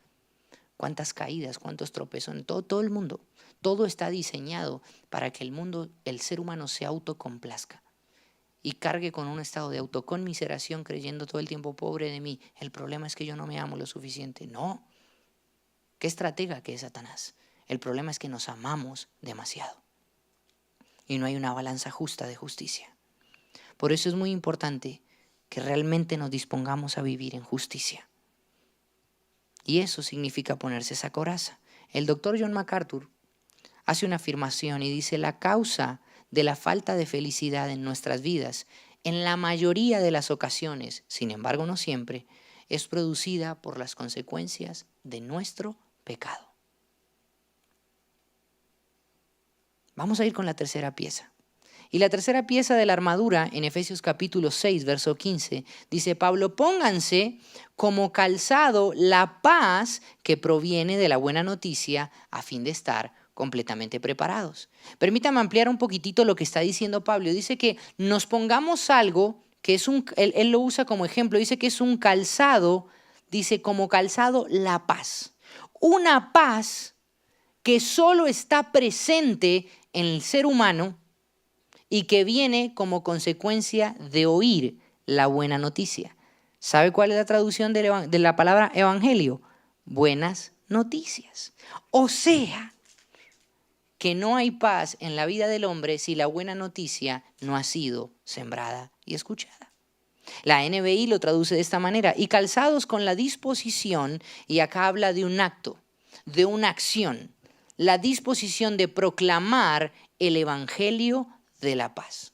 Cuántas caídas, cuántos tropezones, todo el mundo. Todo está diseñado para que el ser humano se autocomplazca y cargue con un estado de autoconmiseración creyendo todo el tiempo, pobre de mí, el problema es que yo no me amo lo suficiente. No. ¿Qué estratega que es Satanás? El problema es que nos amamos demasiado. Y no hay una balanza justa de justicia. Por eso es muy importante que realmente nos dispongamos a vivir en justicia. Y eso significa ponerse esa coraza. El doctor John MacArthur hace una afirmación y dice: la causa de la falta de felicidad en nuestras vidas, en la mayoría de las ocasiones, sin embargo no siempre, es producida por las consecuencias de nuestro pecado. Vamos a ir con la tercera pieza. Y la tercera pieza de la armadura, en Efesios capítulo 6, verso 15, dice Pablo: pónganse como calzado la paz que proviene de la buena noticia a fin de estar completamente preparados. Permítame ampliar un poquitito lo que está diciendo Pablo. Dice que nos pongamos algo que es él lo usa como ejemplo, dice que es un calzado, dice como calzado la paz. Una paz que solo está presente en el ser humano y que viene como consecuencia de oír la buena noticia. ¿Sabe cuál es la traducción de la palabra evangelio? Buenas noticias. O sea, que no hay paz en la vida del hombre si la buena noticia no ha sido sembrada y escuchada. La NBI lo traduce de esta manera: y calzados con la disposición, y acá habla de un acto, de una acción, la disposición de proclamar el evangelio de la paz.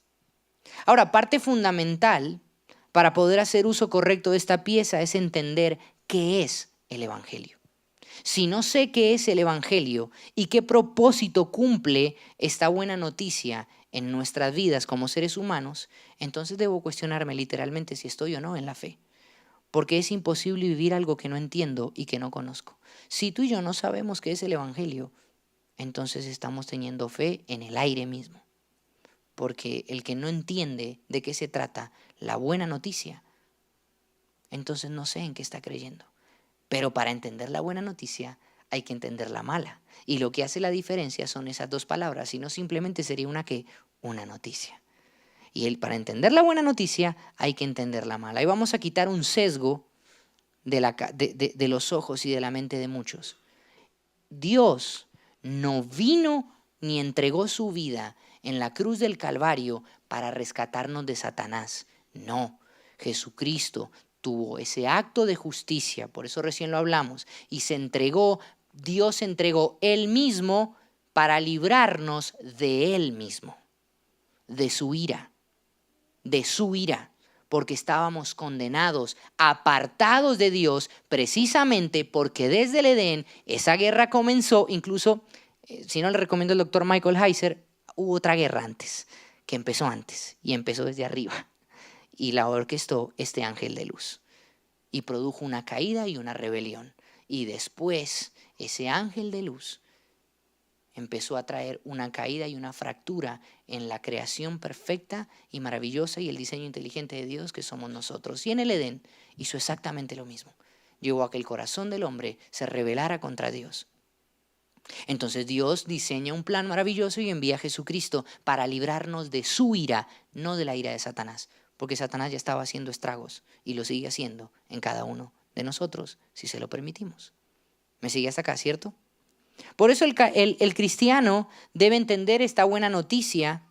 Ahora, parte fundamental para poder hacer uso correcto de esta pieza es entender qué es el evangelio. Si no sé qué es el evangelio y qué propósito cumple esta buena noticia en nuestras vidas como seres humanos, entonces debo cuestionarme literalmente si estoy o no en la fe. Porque es imposible vivir algo que no entiendo y que no conozco. Si tú y yo no sabemos qué es el evangelio, entonces estamos teniendo fe en el aire mismo. Porque el que no entiende de qué se trata la buena noticia, entonces no sé en qué está creyendo. Pero para entender la buena noticia hay que entender la mala. Y lo que hace la diferencia son esas dos palabras, si no simplemente sería una noticia. Y para entender la buena noticia hay que entender la mala. Y vamos a quitar un sesgo de los ojos y de la mente de muchos. Dios no vino ni entregó su vida en la cruz del Calvario para rescatarnos de Satanás. No, Jesucristo tuvo ese acto de justicia, por eso recién lo hablamos, y se entregó Dios entregó Él mismo para librarnos de Él mismo, de su ira, porque estábamos condenados, apartados de Dios, precisamente porque desde el Edén esa guerra comenzó. Incluso, si no le recomiendo al doctor Michael Heiser, hubo otra guerra antes, que empezó antes y empezó desde arriba y la orquestó este ángel de luz y produjo una caída y una rebelión. Y después ese ángel de luz empezó a traer una caída y una fractura en la creación perfecta y maravillosa y el diseño inteligente de Dios que somos nosotros. Y en el Edén hizo exactamente lo mismo. Llevó a que el corazón del hombre se rebelara contra Dios. Entonces Dios diseña un plan maravilloso y envía a Jesucristo para librarnos de su ira, no de la ira de Satanás. Porque Satanás ya estaba haciendo estragos y lo sigue haciendo en cada uno de nosotros, si se lo permitimos. ¿Me sigue hasta acá, cierto? Por eso el cristiano debe entender esta buena noticia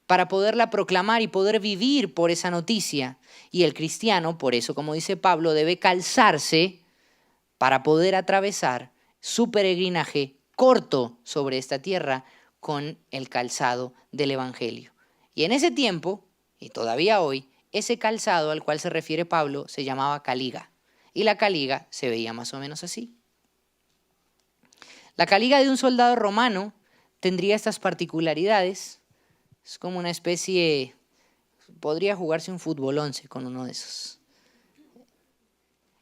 para poderla proclamar y poder vivir por esa noticia. Y el cristiano, por eso, como dice Pablo, debe calzarse para poder atravesar su peregrinaje corto sobre esta tierra con el calzado del Evangelio. Y en ese tiempo, y todavía hoy, ese calzado al cual se refiere Pablo se llamaba caliga. Y la caliga se veía más o menos así. La caliga de un soldado romano tendría estas particularidades. Es como una especie, podría jugarse un fútbol 11 con uno de esos.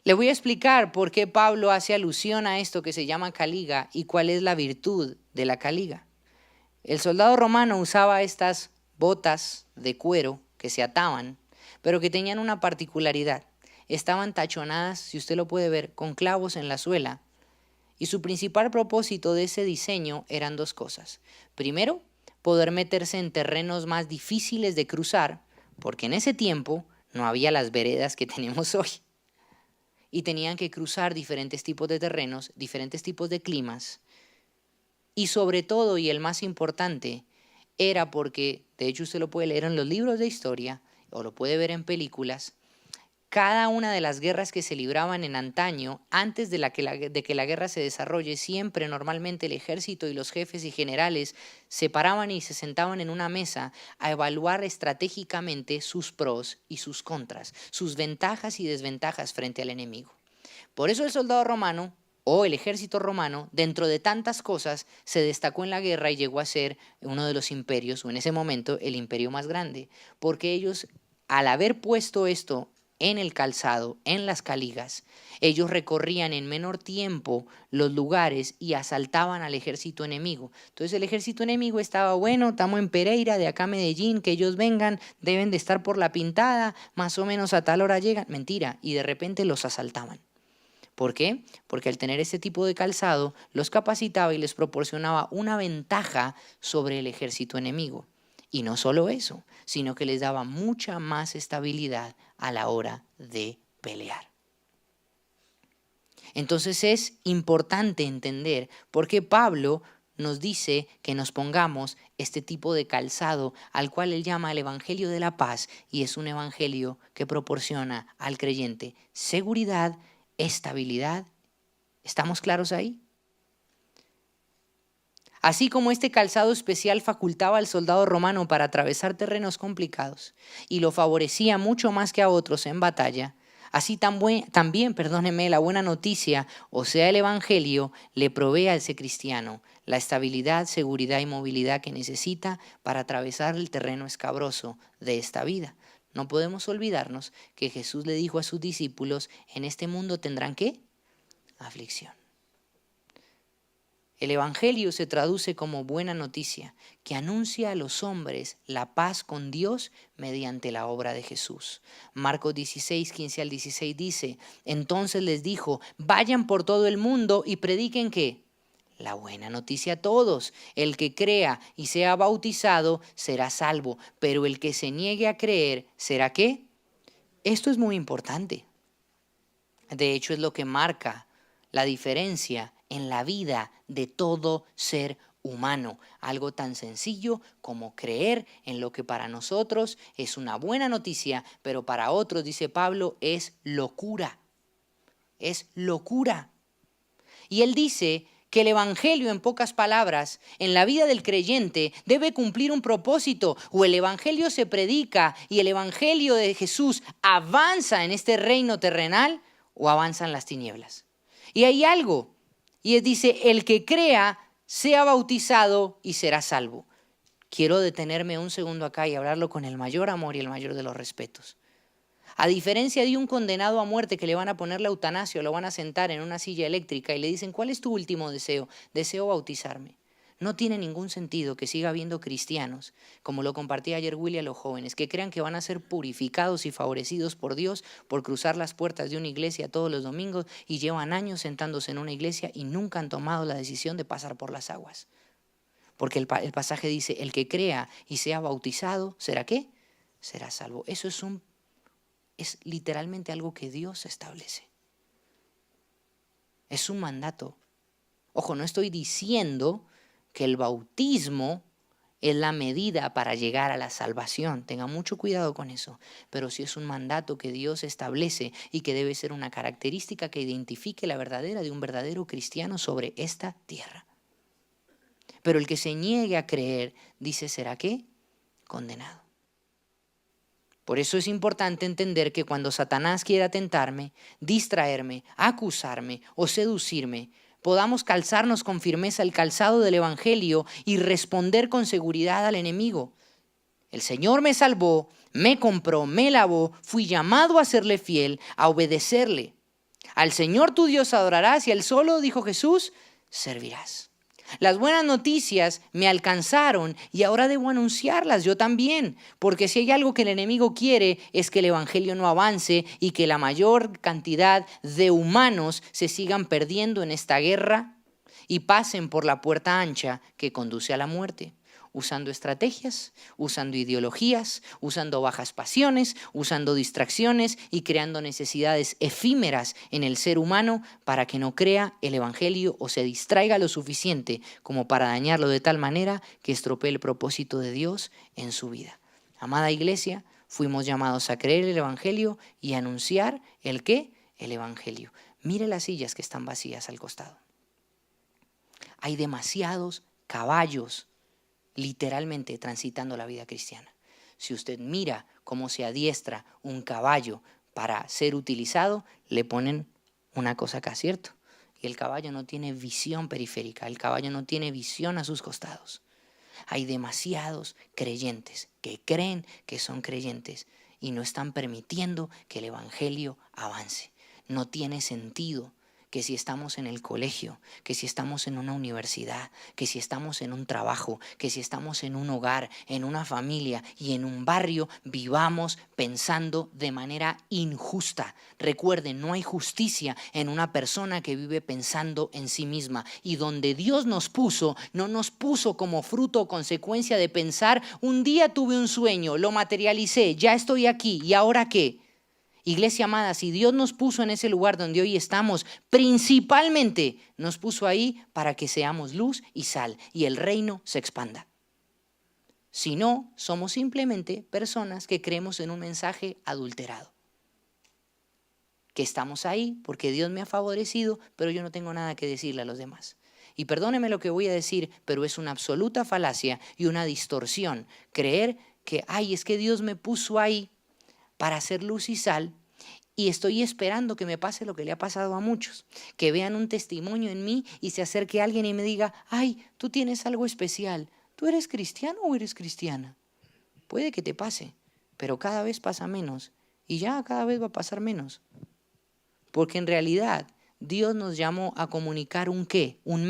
Le voy a explicar por qué Pablo hace alusión a esto que se llama caliga y cuál es la virtud de la caliga. El soldado romano usaba estas botas de cuero que se ataban, pero que tenían una particularidad. Estaban tachonadas, si usted lo puede ver, con clavos en la suela. Y su principal propósito de ese diseño eran dos cosas. Primero, poder meterse en terrenos más difíciles de cruzar, porque en ese tiempo no había las veredas que tenemos hoy. Y tenían que cruzar diferentes tipos de terrenos, diferentes tipos de climas. Y sobre todo, y el más importante, era porque, de hecho usted lo puede leer en los libros de historia, o lo puede ver en películas, cada una de las guerras que se libraban en antaño, antes de que la guerra se desarrolle, siempre normalmente el ejército y los jefes y generales se paraban y se sentaban en una mesa a evaluar estratégicamente sus pros y sus contras, sus ventajas y desventajas frente al enemigo. Por eso el soldado romano o el ejército romano, dentro de tantas cosas, se destacó en la guerra y llegó a ser uno de los imperios, o en ese momento el imperio más grande, porque ellos, al haber puesto esto en el calzado, en las caligas, ellos recorrían en menor tiempo los lugares y asaltaban al ejército enemigo. Entonces el ejército enemigo estaba, bueno, estamos en Pereira, de acá a Medellín, que ellos vengan, deben de estar por la Pintada, más o menos a tal hora llegan. Mentira, y de repente los asaltaban. ¿Por qué? Porque al tener este tipo de calzado, los capacitaba y les proporcionaba una ventaja sobre el ejército enemigo. Y no solo eso, sino que les daba mucha más estabilidad a la hora de pelear. Entonces es importante entender por qué Pablo nos dice que nos pongamos este tipo de calzado al cual él llama el Evangelio de la Paz, y es un evangelio que proporciona al creyente seguridad, estabilidad. ¿Estamos claros ahí? Así como este calzado especial facultaba al soldado romano para atravesar terrenos complicados y lo favorecía mucho más que a otros en batalla, así también, la buena noticia, o sea el evangelio, le provee a ese cristiano la estabilidad, seguridad y movilidad que necesita para atravesar el terreno escabroso de esta vida. No podemos olvidarnos que Jesús le dijo a sus discípulos, en este mundo tendrán ¿qué? Aflicción. El Evangelio se traduce como buena noticia que anuncia a los hombres la paz con Dios mediante la obra de Jesús. Marcos 16, 15 al 16 dice, entonces les dijo, vayan por todo el mundo y prediquen ¿qué? La buena noticia a todos. El que crea y sea bautizado será salvo, pero el que se niegue a creer, ¿será qué? Esto es muy importante. De hecho, es lo que marca la diferencia en la vida de todo ser humano. Algo tan sencillo como creer en lo que para nosotros es una buena noticia, pero para otros, dice Pablo, es locura. Es locura. Y él dice que el evangelio, en pocas palabras, en la vida del creyente debe cumplir un propósito. O el evangelio se predica y el evangelio de Jesús avanza en este reino terrenal, o avanzan las tinieblas. Y hay algo, y dice, el que crea sea bautizado y será salvo. Quiero detenerme un segundo acá y hablarlo con el mayor amor y el mayor de los respetos. A diferencia de un condenado a muerte que le van a poner la eutanasia o lo van a sentar en una silla eléctrica y le dicen, ¿cuál es tu último deseo? Deseo bautizarme. No tiene ningún sentido que siga habiendo cristianos, como lo compartía ayer Willy a los jóvenes, que crean que van a ser purificados y favorecidos por Dios por cruzar las puertas de una iglesia todos los domingos y llevan años sentándose en una iglesia y nunca han tomado la decisión de pasar por las aguas. Porque el pasaje dice, el que crea y sea bautizado, ¿será qué? Será salvo. Eso es literalmente algo que Dios establece. Es un mandato. Ojo, no estoy diciendo que el bautismo es la medida para llegar a la salvación. Tenga mucho cuidado con eso. Pero sí es un mandato que Dios establece y que debe ser una característica que identifique la verdadera de un verdadero cristiano sobre esta tierra. Pero el que se niegue a creer, dice, ¿será qué? Condenado. Por eso es importante entender que cuando Satanás quiera tentarme, distraerme, acusarme o seducirme, podamos calzarnos con firmeza el calzado del evangelio y responder con seguridad al enemigo. El Señor me salvó, me compró, me lavó, fui llamado a serle fiel, a obedecerle. Al Señor tu Dios adorarás y a Él solo, dijo Jesús, servirás. Las buenas noticias me alcanzaron y ahora debo anunciarlas yo también, porque si hay algo que el enemigo quiere es que el evangelio no avance y que la mayor cantidad de humanos se sigan perdiendo en esta guerra y pasen por la puerta ancha que conduce a la muerte, usando estrategias, usando ideologías, usando bajas pasiones, usando distracciones y creando necesidades efímeras en el ser humano para que no crea el evangelio o se distraiga lo suficiente como para dañarlo de tal manera que estropee el propósito de Dios en su vida. Amada iglesia, fuimos llamados a creer el evangelio y a anunciar ¿el qué? El evangelio. Mire las sillas que están vacías al costado. Hay demasiados caballos literalmente transitando la vida cristiana. Si usted mira cómo se adiestra un caballo para ser utilizado, le ponen una cosa acá, ¿cierto? Y el caballo no tiene visión periférica, el caballo no tiene visión a sus costados. Hay demasiados creyentes que creen que son creyentes y no están permitiendo que el evangelio avance. No tiene sentido que si estamos en el colegio, que si estamos en una universidad, que si estamos en un trabajo, que si estamos en un hogar, en una familia y en un barrio, vivamos pensando de manera injusta. Recuerden, no hay justicia en una persona que vive pensando en sí misma. Y donde Dios nos puso, no nos puso como fruto o consecuencia de pensar, un día tuve un sueño, lo materialicé, ya estoy aquí, ¿y ahora qué? Iglesia amada, si Dios nos puso en ese lugar donde hoy estamos, principalmente nos puso ahí para que seamos luz y sal y el reino se expanda. Si no, somos simplemente personas que creemos en un mensaje adulterado. Que estamos ahí porque Dios me ha favorecido, pero yo no tengo nada que decirle a los demás. Y perdóneme lo que voy a decir, pero es una absoluta falacia y una distorsión creer que, es que Dios me puso ahí para hacer luz y sal y estoy esperando que me pase lo que le ha pasado a muchos, que vean un testimonio en mí y se acerque alguien y me diga, tú tienes algo especial, ¿tú eres cristiano o eres cristiana? Puede que te pase, pero cada vez pasa menos y ya cada vez va a pasar menos, porque en realidad Dios nos llamó a comunicar un ¿qué? Un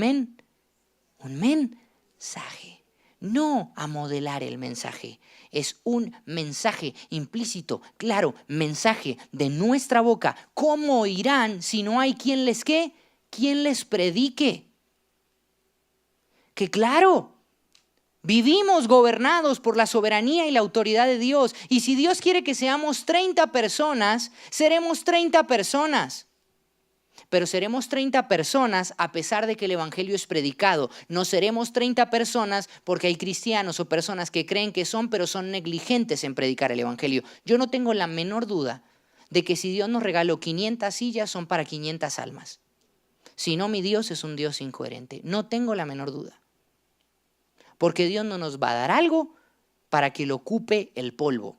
mensaje, no a modelar el mensaje. Es un mensaje implícito, claro, mensaje de nuestra boca. ¿Cómo irán si no hay quien les qué? ¿Quién les predique? Que claro, vivimos gobernados por la soberanía y la autoridad de Dios. Y si Dios quiere que seamos 30 personas, seremos 30 personas. Pero seremos 30 personas a pesar de que el evangelio es predicado. No seremos 30 personas porque hay cristianos o personas que creen que son, pero son negligentes en predicar el evangelio. Yo no tengo la menor duda de que si Dios nos regaló 500 sillas, son para 500 almas. Si no, mi Dios es un Dios incoherente. No tengo la menor duda. Porque Dios no nos va a dar algo para que lo ocupe el polvo.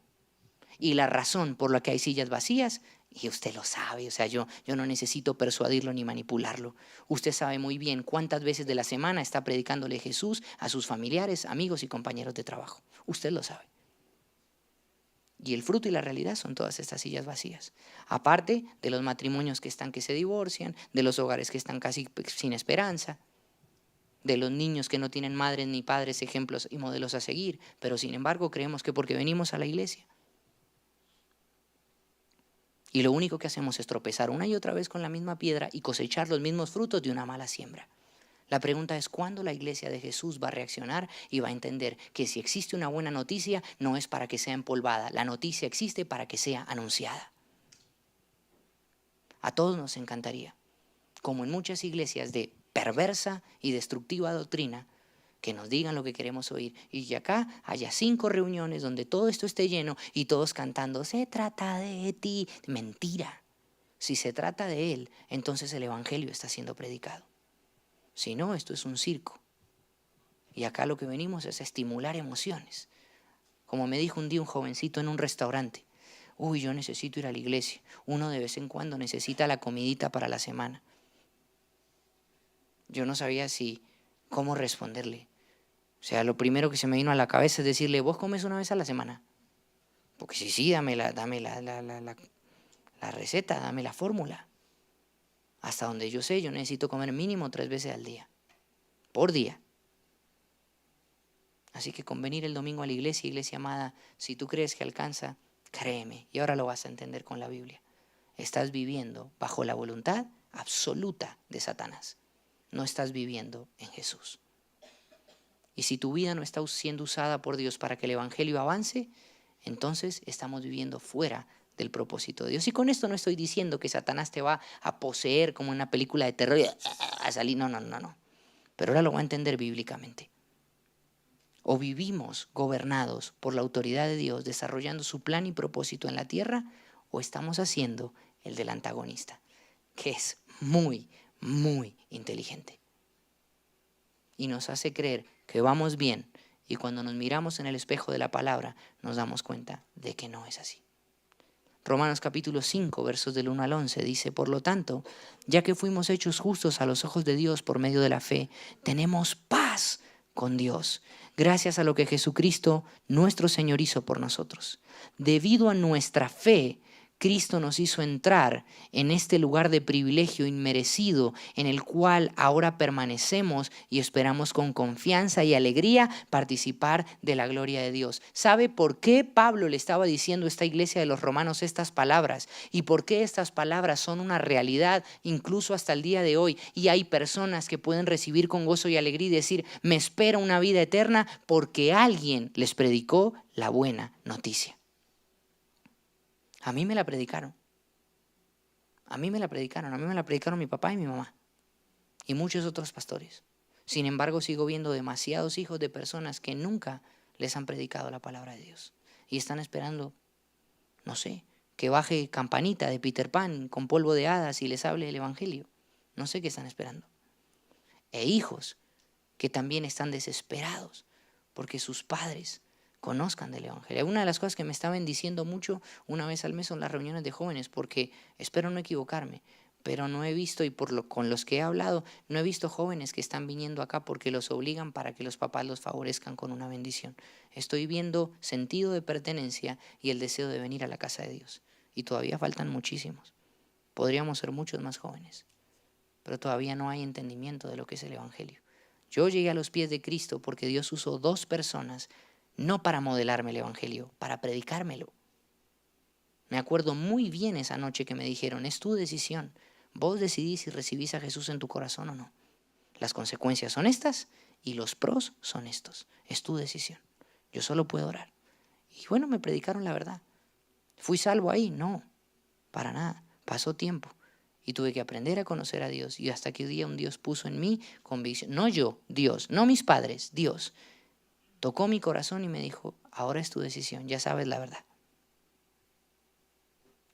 Y la razón por la que hay sillas vacías, y usted lo sabe, o sea, yo no necesito persuadirlo ni manipularlo. Usted sabe muy bien cuántas veces de la semana está predicándole Jesús a sus familiares, amigos y compañeros de trabajo. Usted lo sabe. Y el fruto y la realidad son todas estas sillas vacías. Aparte de los matrimonios que se divorcian, de los hogares que están casi sin esperanza, de los niños que no tienen madres ni padres, ejemplos y modelos a seguir, pero sin embargo creemos que porque venimos a la iglesia y lo único que hacemos es tropezar una y otra vez con la misma piedra y cosechar los mismos frutos de una mala siembra. La pregunta es cuándo la iglesia de Jesús va a reaccionar y va a entender que si existe una buena noticia no es para que sea empolvada, la noticia existe para que sea anunciada. A todos nos encantaría, como en muchas iglesias de perversa y destructiva doctrina, que nos digan lo que queremos oír y que acá haya 5 reuniones donde todo esto esté lleno y todos cantando, se trata de ti. Mentira. Si se trata de Él, entonces el evangelio está siendo predicado. Si no, esto es un circo. Y acá lo que venimos es a estimular emociones. Como me dijo un día un jovencito en un restaurante, uy, yo necesito ir a la iglesia. Uno de vez en cuando necesita la comidita para la semana. Yo no sabía cómo responderle. O sea, lo primero que se me vino a la cabeza es decirle, ¿vos comes una vez a la semana? Porque sí, dame la receta, dame la fórmula. Hasta donde yo sé, yo necesito comer mínimo 3 veces al día. Por día. Así que con venir el domingo a la iglesia amada, si tú crees que alcanza, créeme. Y ahora lo vas a entender con la Biblia. Estás viviendo bajo la voluntad absoluta de Satanás. No estás viviendo en Jesús. Y si tu vida no está siendo usada por Dios para que el evangelio avance, entonces estamos viviendo fuera del propósito de Dios. Y con esto no estoy diciendo que Satanás te va a poseer como en una película de terror y a salir. No. Pero ahora lo va a entender bíblicamente. O vivimos gobernados por la autoridad de Dios, desarrollando su plan y propósito en la tierra, o estamos haciendo el del antagonista, que es muy, muy inteligente. Y nos hace creer que vamos bien, y cuando nos miramos en el espejo de la palabra, nos damos cuenta de que no es así. Romanos capítulo 5, versos del 1 al 11, dice, por lo tanto, ya que fuimos hechos justos a los ojos de Dios por medio de la fe, tenemos paz con Dios, gracias a lo que Jesucristo, nuestro Señor, hizo por nosotros. Debido a nuestra fe, Cristo nos hizo entrar en este lugar de privilegio inmerecido en el cual ahora permanecemos y esperamos con confianza y alegría participar de la gloria de Dios. ¿Sabe por qué Pablo le estaba diciendo a esta iglesia de los romanos estas palabras? ¿Y por qué estas palabras son una realidad incluso hasta el día de hoy? Y hay personas que pueden recibir con gozo y alegría y decir, me espera una vida eterna porque alguien les predicó la buena noticia. A mí me la predicaron. A mí me la predicaron mi papá y mi mamá. Y muchos otros pastores. Sin embargo, sigo viendo demasiados hijos de personas que nunca les han predicado la palabra de Dios. Y están esperando, no sé, que baje campanita de Peter Pan con polvo de hadas y les hable el evangelio. No sé qué están esperando. E hijos que también están desesperados porque sus padres conozcan del evangelio. Una de las cosas que me está bendiciendo mucho una vez al mes son las reuniones de jóvenes, porque espero no equivocarme, pero no he visto, y con los que he hablado, no he visto jóvenes que están viniendo acá porque los obligan para que los papás los favorezcan con una bendición. Estoy viendo sentido de pertenencia y el deseo de venir a la casa de Dios. Y todavía faltan muchísimos. Podríamos ser muchos más jóvenes, pero todavía no hay entendimiento de lo que es el evangelio. Yo llegué a los pies de Cristo porque Dios usó 2 personas no para modelarme el evangelio, para predicármelo. Me acuerdo muy bien esa noche que me dijeron, es tu decisión. Vos decidís si recibís a Jesús en tu corazón o no. Las consecuencias son estas y los pros son estos. Es tu decisión. Yo solo puedo orar. Y bueno, me predicaron la verdad. ¿Fui salvo ahí? No, para nada. Pasó tiempo y tuve que aprender a conocer a Dios. Y hasta que un día un Dios puso en mí convicción. No yo, Dios. No mis padres, Dios. Tocó mi corazón y me dijo, ahora es tu decisión, ya sabes la verdad.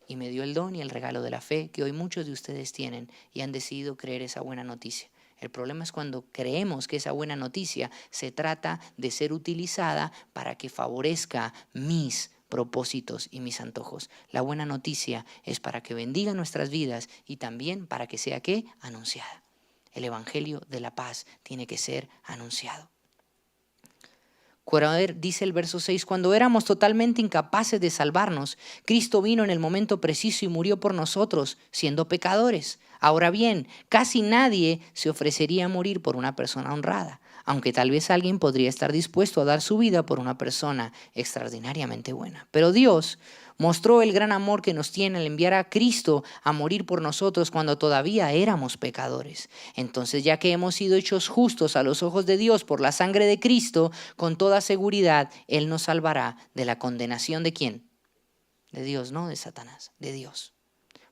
y me dio el don y el regalo de la fe que hoy muchos de ustedes tienen y han decidido creer esa buena noticia. El problema es cuando creemos que esa buena noticia se trata de ser utilizada para que favorezca mis propósitos y mis antojos. La buena noticia es para que bendiga nuestras vidas y también para que sea, ¿qué? Anunciada. El evangelio de la paz tiene que ser anunciado. Dice el verso 6, cuando éramos totalmente incapaces de salvarnos, Cristo vino en el momento preciso y murió por nosotros, siendo pecadores. Ahora bien, casi nadie se ofrecería a morir por una persona honrada, aunque tal vez alguien podría estar dispuesto a dar su vida por una persona extraordinariamente buena. Pero Dios mostró el gran amor que nos tiene al enviar a Cristo a morir por nosotros cuando todavía éramos pecadores. Entonces, ya que hemos sido hechos justos a los ojos de Dios por la sangre de Cristo, con toda seguridad Él nos salvará de la condenación ¿de quién? De Dios, no de Satanás, de Dios.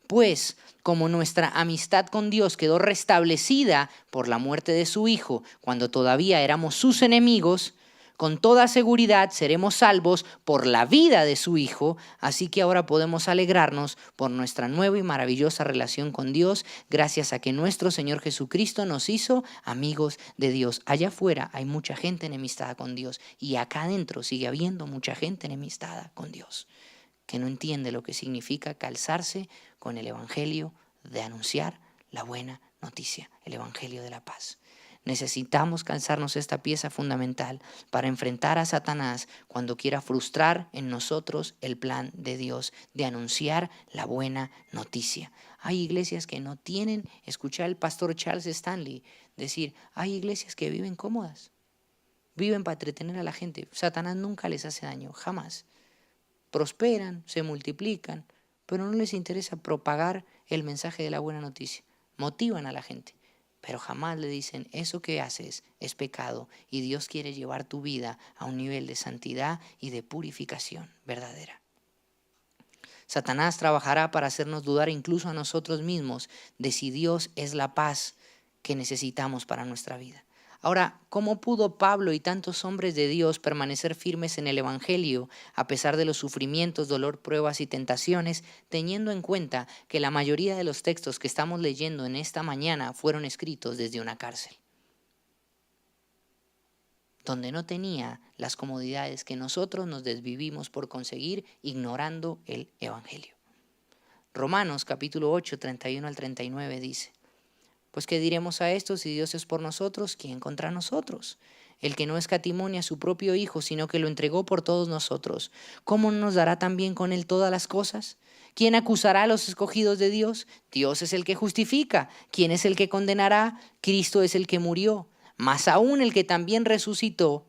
Pues, como nuestra amistad con Dios quedó restablecida por la muerte de su Hijo cuando todavía éramos sus enemigos, con toda seguridad seremos salvos por la vida de su Hijo, así que ahora podemos alegrarnos por nuestra nueva y maravillosa relación con Dios, gracias a que nuestro Señor Jesucristo nos hizo amigos de Dios. Allá afuera hay mucha gente enemistada con Dios y acá adentro sigue habiendo mucha gente enemistada con Dios, que no entiende lo que significa calzarse con el evangelio de anunciar la buena noticia, el evangelio de la paz. Necesitamos calzarnos esta pieza fundamental para enfrentar a Satanás cuando quiera frustrar en nosotros el plan de Dios de anunciar la buena noticia. Hay iglesias que no tienen, escuchar al pastor Charles Stanley decir, hay iglesias que viven cómodas, viven para entretener a la gente. Satanás nunca les hace daño, jamás. Prosperan, se multiplican, pero no les interesa propagar el mensaje de la buena noticia. Motivan a la gente, pero jamás le dicen, eso que haces es pecado y Dios quiere llevar tu vida a un nivel de santidad y de purificación verdadera. Satanás trabajará para hacernos dudar incluso a nosotros mismos de si Dios es la paz que necesitamos para nuestra vida. Ahora, ¿cómo pudo Pablo y tantos hombres de Dios permanecer firmes en el evangelio a pesar de los sufrimientos, dolor, pruebas y tentaciones, teniendo en cuenta que la mayoría de los textos que estamos leyendo en esta mañana fueron escritos desde una cárcel, donde no tenía las comodidades que nosotros nos desvivimos por conseguir ignorando el evangelio? Romanos capítulo 8, 31 al 39 dice, pues ¿qué diremos a esto? Si Dios es por nosotros, ¿quién contra nosotros? El que no escatimó ni a su propio Hijo, sino que lo entregó por todos nosotros, ¿cómo no nos dará también con él todas las cosas? ¿Quién acusará a los escogidos de Dios? Dios es el que justifica. ¿Quién es el que condenará? Cristo es el que murió, más aún el que también resucitó,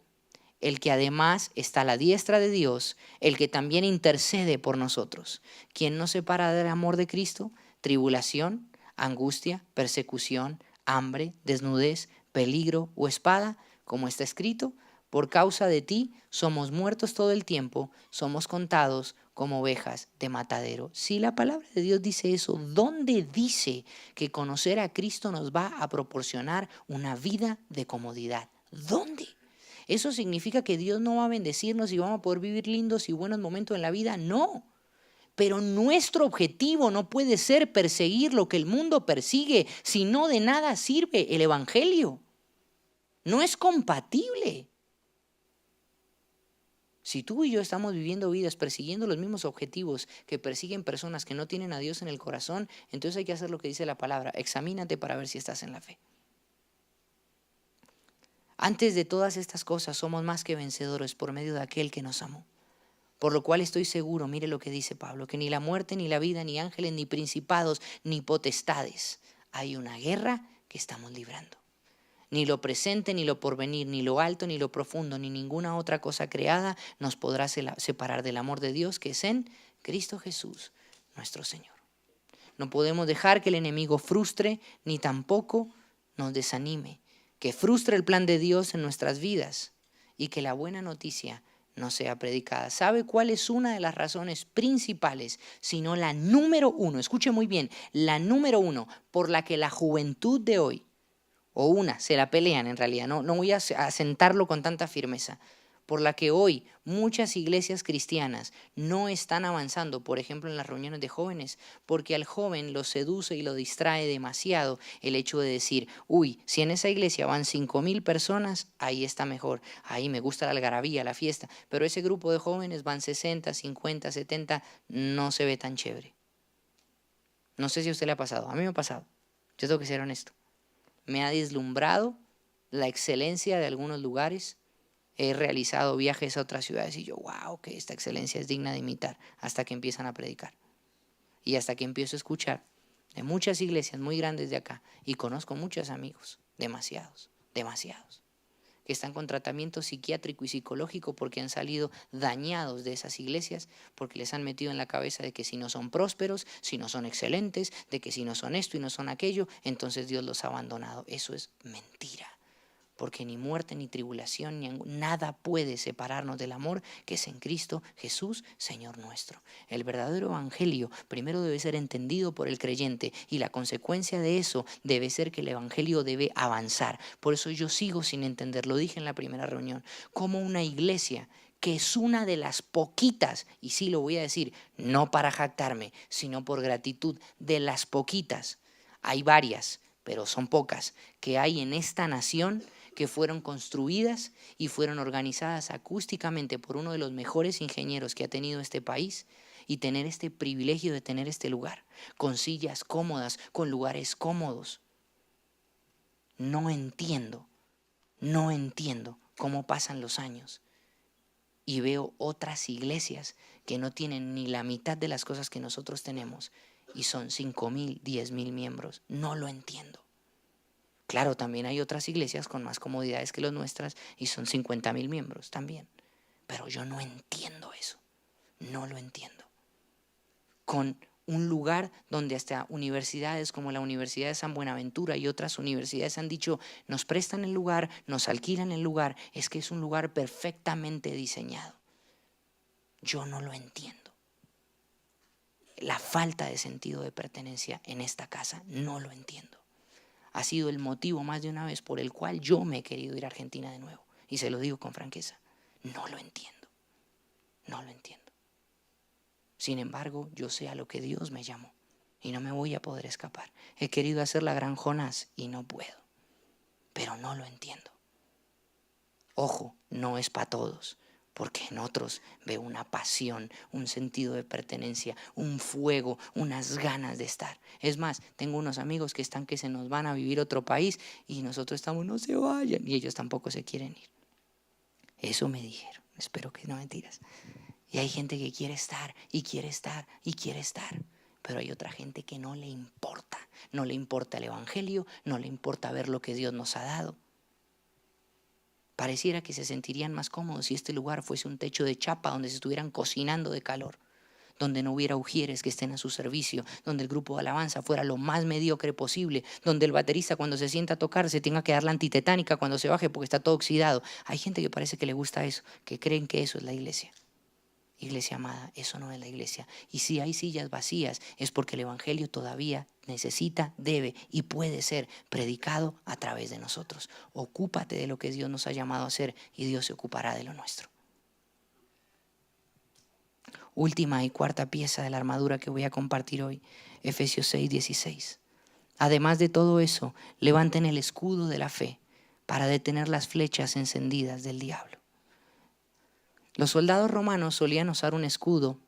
el que además está a la diestra de Dios, el que también intercede por nosotros. ¿Quién nos separa del amor de Cristo? ¿Tribulación, angustia, persecución, hambre, desnudez, peligro o espada? Como está escrito, por causa de ti somos muertos todo el tiempo, somos contados como ovejas de matadero. Si la palabra de Dios dice eso, ¿dónde dice que conocer a Cristo nos va a proporcionar una vida de comodidad? ¿Dónde? ¿Eso significa que Dios no va a bendecirnos y vamos a poder vivir lindos y buenos momentos en la vida? No. Pero nuestro objetivo no puede ser perseguir lo que el mundo persigue, si no de nada sirve el evangelio. No es compatible. Si tú y yo estamos viviendo vidas persiguiendo los mismos objetivos que persiguen personas que no tienen a Dios en el corazón, entonces hay que hacer lo que dice la palabra, examínate para ver si estás en la fe. Antes de todas estas cosas somos más que vencedores por medio de aquel que nos amó. Por lo cual estoy seguro, mire lo que dice Pablo, que ni la muerte, ni la vida, ni ángeles, ni principados, ni potestades. Hay una guerra que estamos librando. Ni lo presente, ni lo porvenir, ni lo alto, ni lo profundo, ni ninguna otra cosa creada nos podrá separar del amor de Dios que es en Cristo Jesús, nuestro Señor. No podemos dejar que el enemigo frustre, ni tampoco nos desanime, que frustre el plan de Dios en nuestras vidas y que la buena noticia no sea predicada. ¿Sabe cuál es una de las razones principales, sino la número uno? Escuche muy bien, la número uno por la que la juventud de hoy, o una, se la pelean en realidad, no voy a asentarlo con tanta firmeza, por la que hoy muchas iglesias cristianas no están avanzando, por ejemplo en las reuniones de jóvenes, porque al joven lo seduce y lo distrae demasiado el hecho de decir, uy, si en esa iglesia van 5,000 personas, ahí está mejor, ahí me gusta la algarabía, la fiesta, pero ese grupo de jóvenes van 60, 50, 70, no se ve tan chévere. No sé si a usted le ha pasado, a mí me ha pasado, yo tengo que ser honesto, me ha deslumbrado la excelencia de algunos lugares. He realizado viajes a otras ciudades y yo, wow, que esta excelencia es digna de imitar, hasta que empiezan a predicar. Y hasta que empiezo a escuchar de muchas iglesias muy grandes de acá, y conozco muchos amigos, demasiados, que están con tratamiento psiquiátrico y psicológico porque han salido dañados de esas iglesias, porque les han metido en la cabeza de que si no son prósperos, si no son excelentes, de que si no son esto y no son aquello, entonces Dios los ha abandonado. Eso es mentira. Porque ni muerte, ni tribulación, ni nada puede separarnos del amor que es en Cristo Jesús, Señor nuestro. El verdadero evangelio primero debe ser entendido por el creyente, y la consecuencia de eso debe ser que el evangelio debe avanzar. Por eso yo sigo sin entender, lo dije en la primera reunión, cómo una iglesia que es una de las poquitas, y sí lo voy a decir, no para jactarme, sino por gratitud, de las poquitas, hay varias, pero son pocas, que hay en esta nación, que fueron construidas y fueron organizadas acústicamente por uno de los mejores ingenieros que ha tenido este país, y tener este privilegio de tener este lugar, con sillas cómodas, con lugares cómodos. No entiendo cómo pasan los años y veo otras iglesias que no tienen ni la mitad de las cosas que nosotros tenemos y son 5,000, 10,000 miembros. No lo entiendo. Claro, también hay otras iglesias con más comodidades que las nuestras y son 50,000 miembros también. Pero yo no entiendo eso, no lo entiendo. Con un lugar donde hasta universidades como la Universidad de San Buenaventura y otras universidades han dicho, nos prestan el lugar, nos alquilan el lugar, es que es un lugar perfectamente diseñado. Yo no lo entiendo. La falta de sentido de pertenencia en esta casa, no lo entiendo. Ha sido el motivo más de una vez por el cual yo me he querido ir a Argentina de nuevo. Y se lo digo con franqueza, no lo entiendo, no lo entiendo. Sin embargo, yo sé a lo que Dios me llamó y no me voy a poder escapar. He querido hacer la gran Jonás y no puedo, pero no lo entiendo. Ojo, no es para todos, porque en otros veo una pasión, un sentido de pertenencia, un fuego, unas ganas de estar. Es más, tengo unos amigos que están que se nos van a vivir a otro país y nosotros estamos, no se vayan, y ellos tampoco se quieren ir. Eso me dijeron, espero que no mentiras. Y hay gente que quiere estar y quiere estar y quiere estar, pero hay otra gente que no le importa el evangelio, no le importa ver lo que Dios nos ha dado. Pareciera que se sentirían más cómodos si este lugar fuese un techo de chapa donde se estuvieran cocinando de calor, donde no hubiera ujieres que estén a su servicio, donde el grupo de alabanza fuera lo más mediocre posible, donde el baterista cuando se sienta a tocar se tenga que dar la antitetánica cuando se baje porque está todo oxidado. Hay gente que parece que le gusta eso, que creen que eso es la iglesia. Iglesia amada, eso no es la iglesia. Y si hay sillas vacías es porque el evangelio todavía necesita, debe y puede ser predicado a través de nosotros. Ocúpate de lo que Dios nos ha llamado a hacer y Dios se ocupará de lo nuestro. Última y cuarta pieza de la armadura que voy a compartir hoy, Efesios 6:16. Además de todo eso, levanten el escudo de la fe para detener las flechas encendidas del diablo. Los soldados romanos solían usar un escudo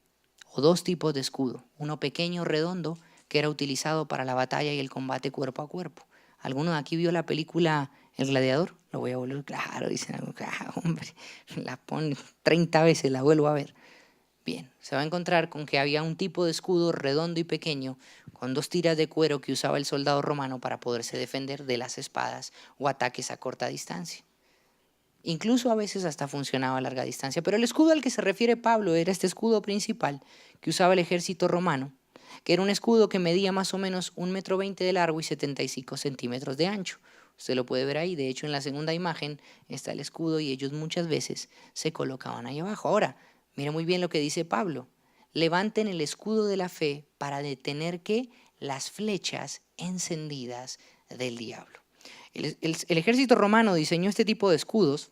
o dos tipos de escudo, uno pequeño, redondo, que era utilizado para la batalla y el combate cuerpo a cuerpo. ¿Alguno de aquí vio la película El Gladiador? Lo voy a volver, claro, dicen, hombre, la ponen 30 veces, la vuelvo a ver. Bien, se va a encontrar con que había un tipo de escudo redondo y pequeño con dos tiras de cuero que usaba el soldado romano para poderse defender de las espadas o ataques a corta distancia. Incluso a veces hasta funcionaba a larga distancia. Pero el escudo al que se refiere Pablo era este escudo principal que usaba el ejército romano, que era un escudo que medía más o menos 1,20 m de largo y 75 centímetros de ancho. Usted lo puede ver ahí. De hecho, en la segunda imagen está el escudo y ellos muchas veces se colocaban ahí abajo. Ahora, mire muy bien lo que dice Pablo. Levanten el escudo de la fe para detener ¿qué? Las flechas encendidas del diablo. El ejército romano diseñó este tipo de escudos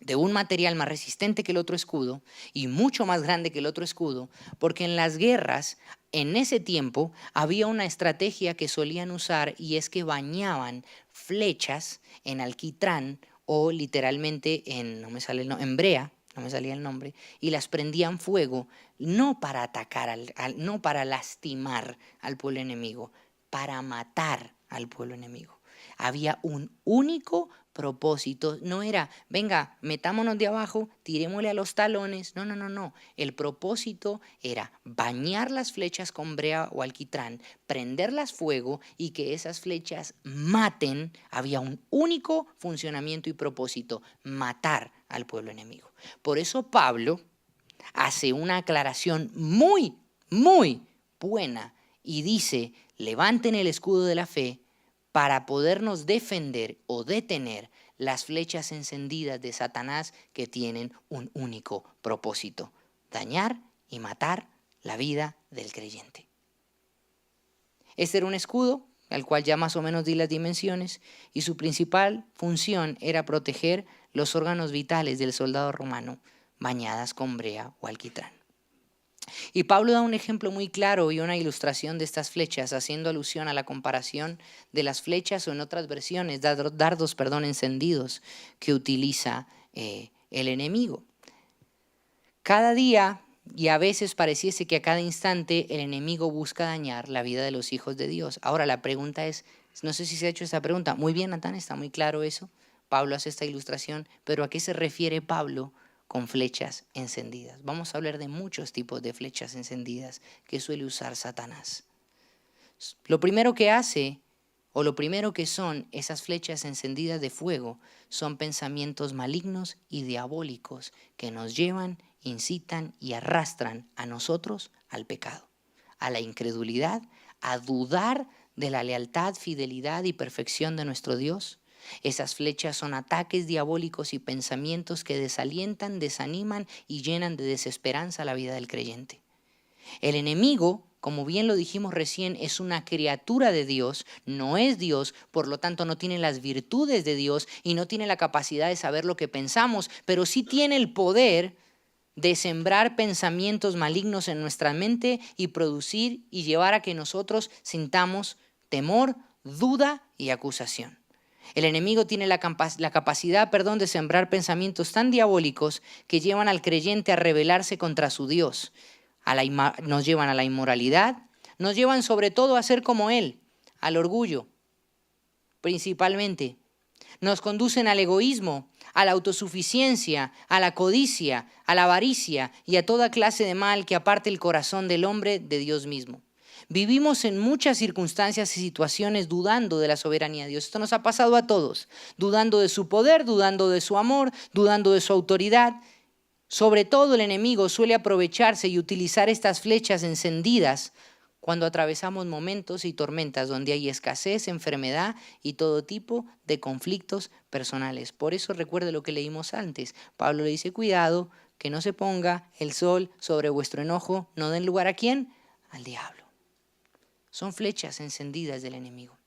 de un material más resistente que el otro escudo y mucho más grande que el otro escudo, porque en las guerras, en ese tiempo, había una estrategia que solían usar y es que bañaban flechas en alquitrán o literalmente en brea, no me salía el nombre, y las prendían fuego, no para atacar, no para lastimar al pueblo enemigo, para matar al pueblo enemigo. Había un único propósito, no era, venga, metámonos de abajo, tirémosle a los talones, no. El propósito era bañar las flechas con brea o alquitrán, prenderlas fuego y que esas flechas maten. Había un único funcionamiento y propósito, matar al pueblo enemigo. Por eso Pablo hace una aclaración muy, muy buena y dice, levanten el escudo de la fe para podernos defender o detener las flechas encendidas de Satanás que tienen un único propósito, dañar y matar la vida del creyente. Este era un escudo, al cual ya más o menos di las dimensiones, y su principal función era proteger los órganos vitales del soldado romano, bañadas con brea o alquitrán. Y Pablo da un ejemplo muy claro y una ilustración de estas flechas, haciendo alusión a la comparación de las flechas o en otras versiones, dardos encendidos que utiliza el enemigo. Cada día, y a veces pareciese que a cada instante, el enemigo busca dañar la vida de los hijos de Dios. Ahora la pregunta es, no sé si se ha hecho esta pregunta, muy bien Natán, está muy claro eso, Pablo hace esta ilustración, pero ¿a qué se refiere Pablo con flechas encendidas? Vamos a hablar de muchos tipos de flechas encendidas que suele usar Satanás. Lo primero que hace, o lo primero que son esas flechas encendidas de fuego, son pensamientos malignos y diabólicos que nos llevan, incitan y arrastran a nosotros al pecado, a la incredulidad, a dudar de la lealtad, fidelidad y perfección de nuestro Dios. Esas flechas son ataques diabólicos y pensamientos que desalientan, desaniman y llenan de desesperanza la vida del creyente. El enemigo, como bien lo dijimos recién, es una criatura de Dios, no es Dios, por lo tanto no tiene las virtudes de Dios y no tiene la capacidad de saber lo que pensamos, pero sí tiene el poder de sembrar pensamientos malignos en nuestra mente y producir y llevar a que nosotros sintamos temor, duda y acusación. El enemigo tiene la capacidad de sembrar pensamientos tan diabólicos que llevan al creyente a rebelarse contra su Dios. Nos llevan a la inmoralidad, nos llevan sobre todo a ser como Él, al orgullo, principalmente. Nos conducen al egoísmo, a la autosuficiencia, a la codicia, a la avaricia y a toda clase de mal que aparte el corazón del hombre de Dios mismo. Vivimos en muchas circunstancias y situaciones dudando de la soberanía de Dios. Esto nos ha pasado a todos, dudando de su poder, dudando de su amor, dudando de su autoridad. Sobre todo el enemigo suele aprovecharse y utilizar estas flechas encendidas cuando atravesamos momentos y tormentas donde hay escasez, enfermedad y todo tipo de conflictos personales. Por eso recuerde lo que leímos antes. Pablo le dice, cuidado, que no se ponga el sol sobre vuestro enojo. ¿No den lugar a quién? Al diablo. Son flechas encendidas del enemigo.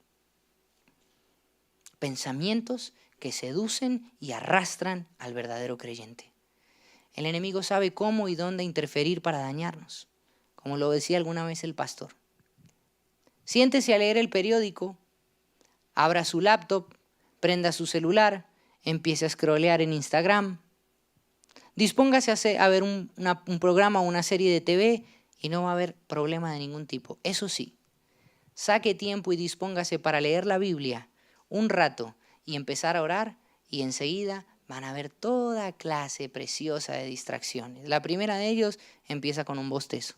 Pensamientos que seducen y arrastran al verdadero creyente. El enemigo sabe cómo y dónde interferir para dañarnos, como lo decía alguna vez el pastor. Siéntese a leer el periódico, abra su laptop, prenda su celular, empiece a scrollear en Instagram, dispóngase a ver un programa o una serie de TV y no va a haber problema de ningún tipo. Eso sí, saque tiempo y dispóngase para leer la Biblia un rato y empezar a orar y enseguida van a ver toda clase preciosa de distracciones. La primera de ellos empieza con un bostezo.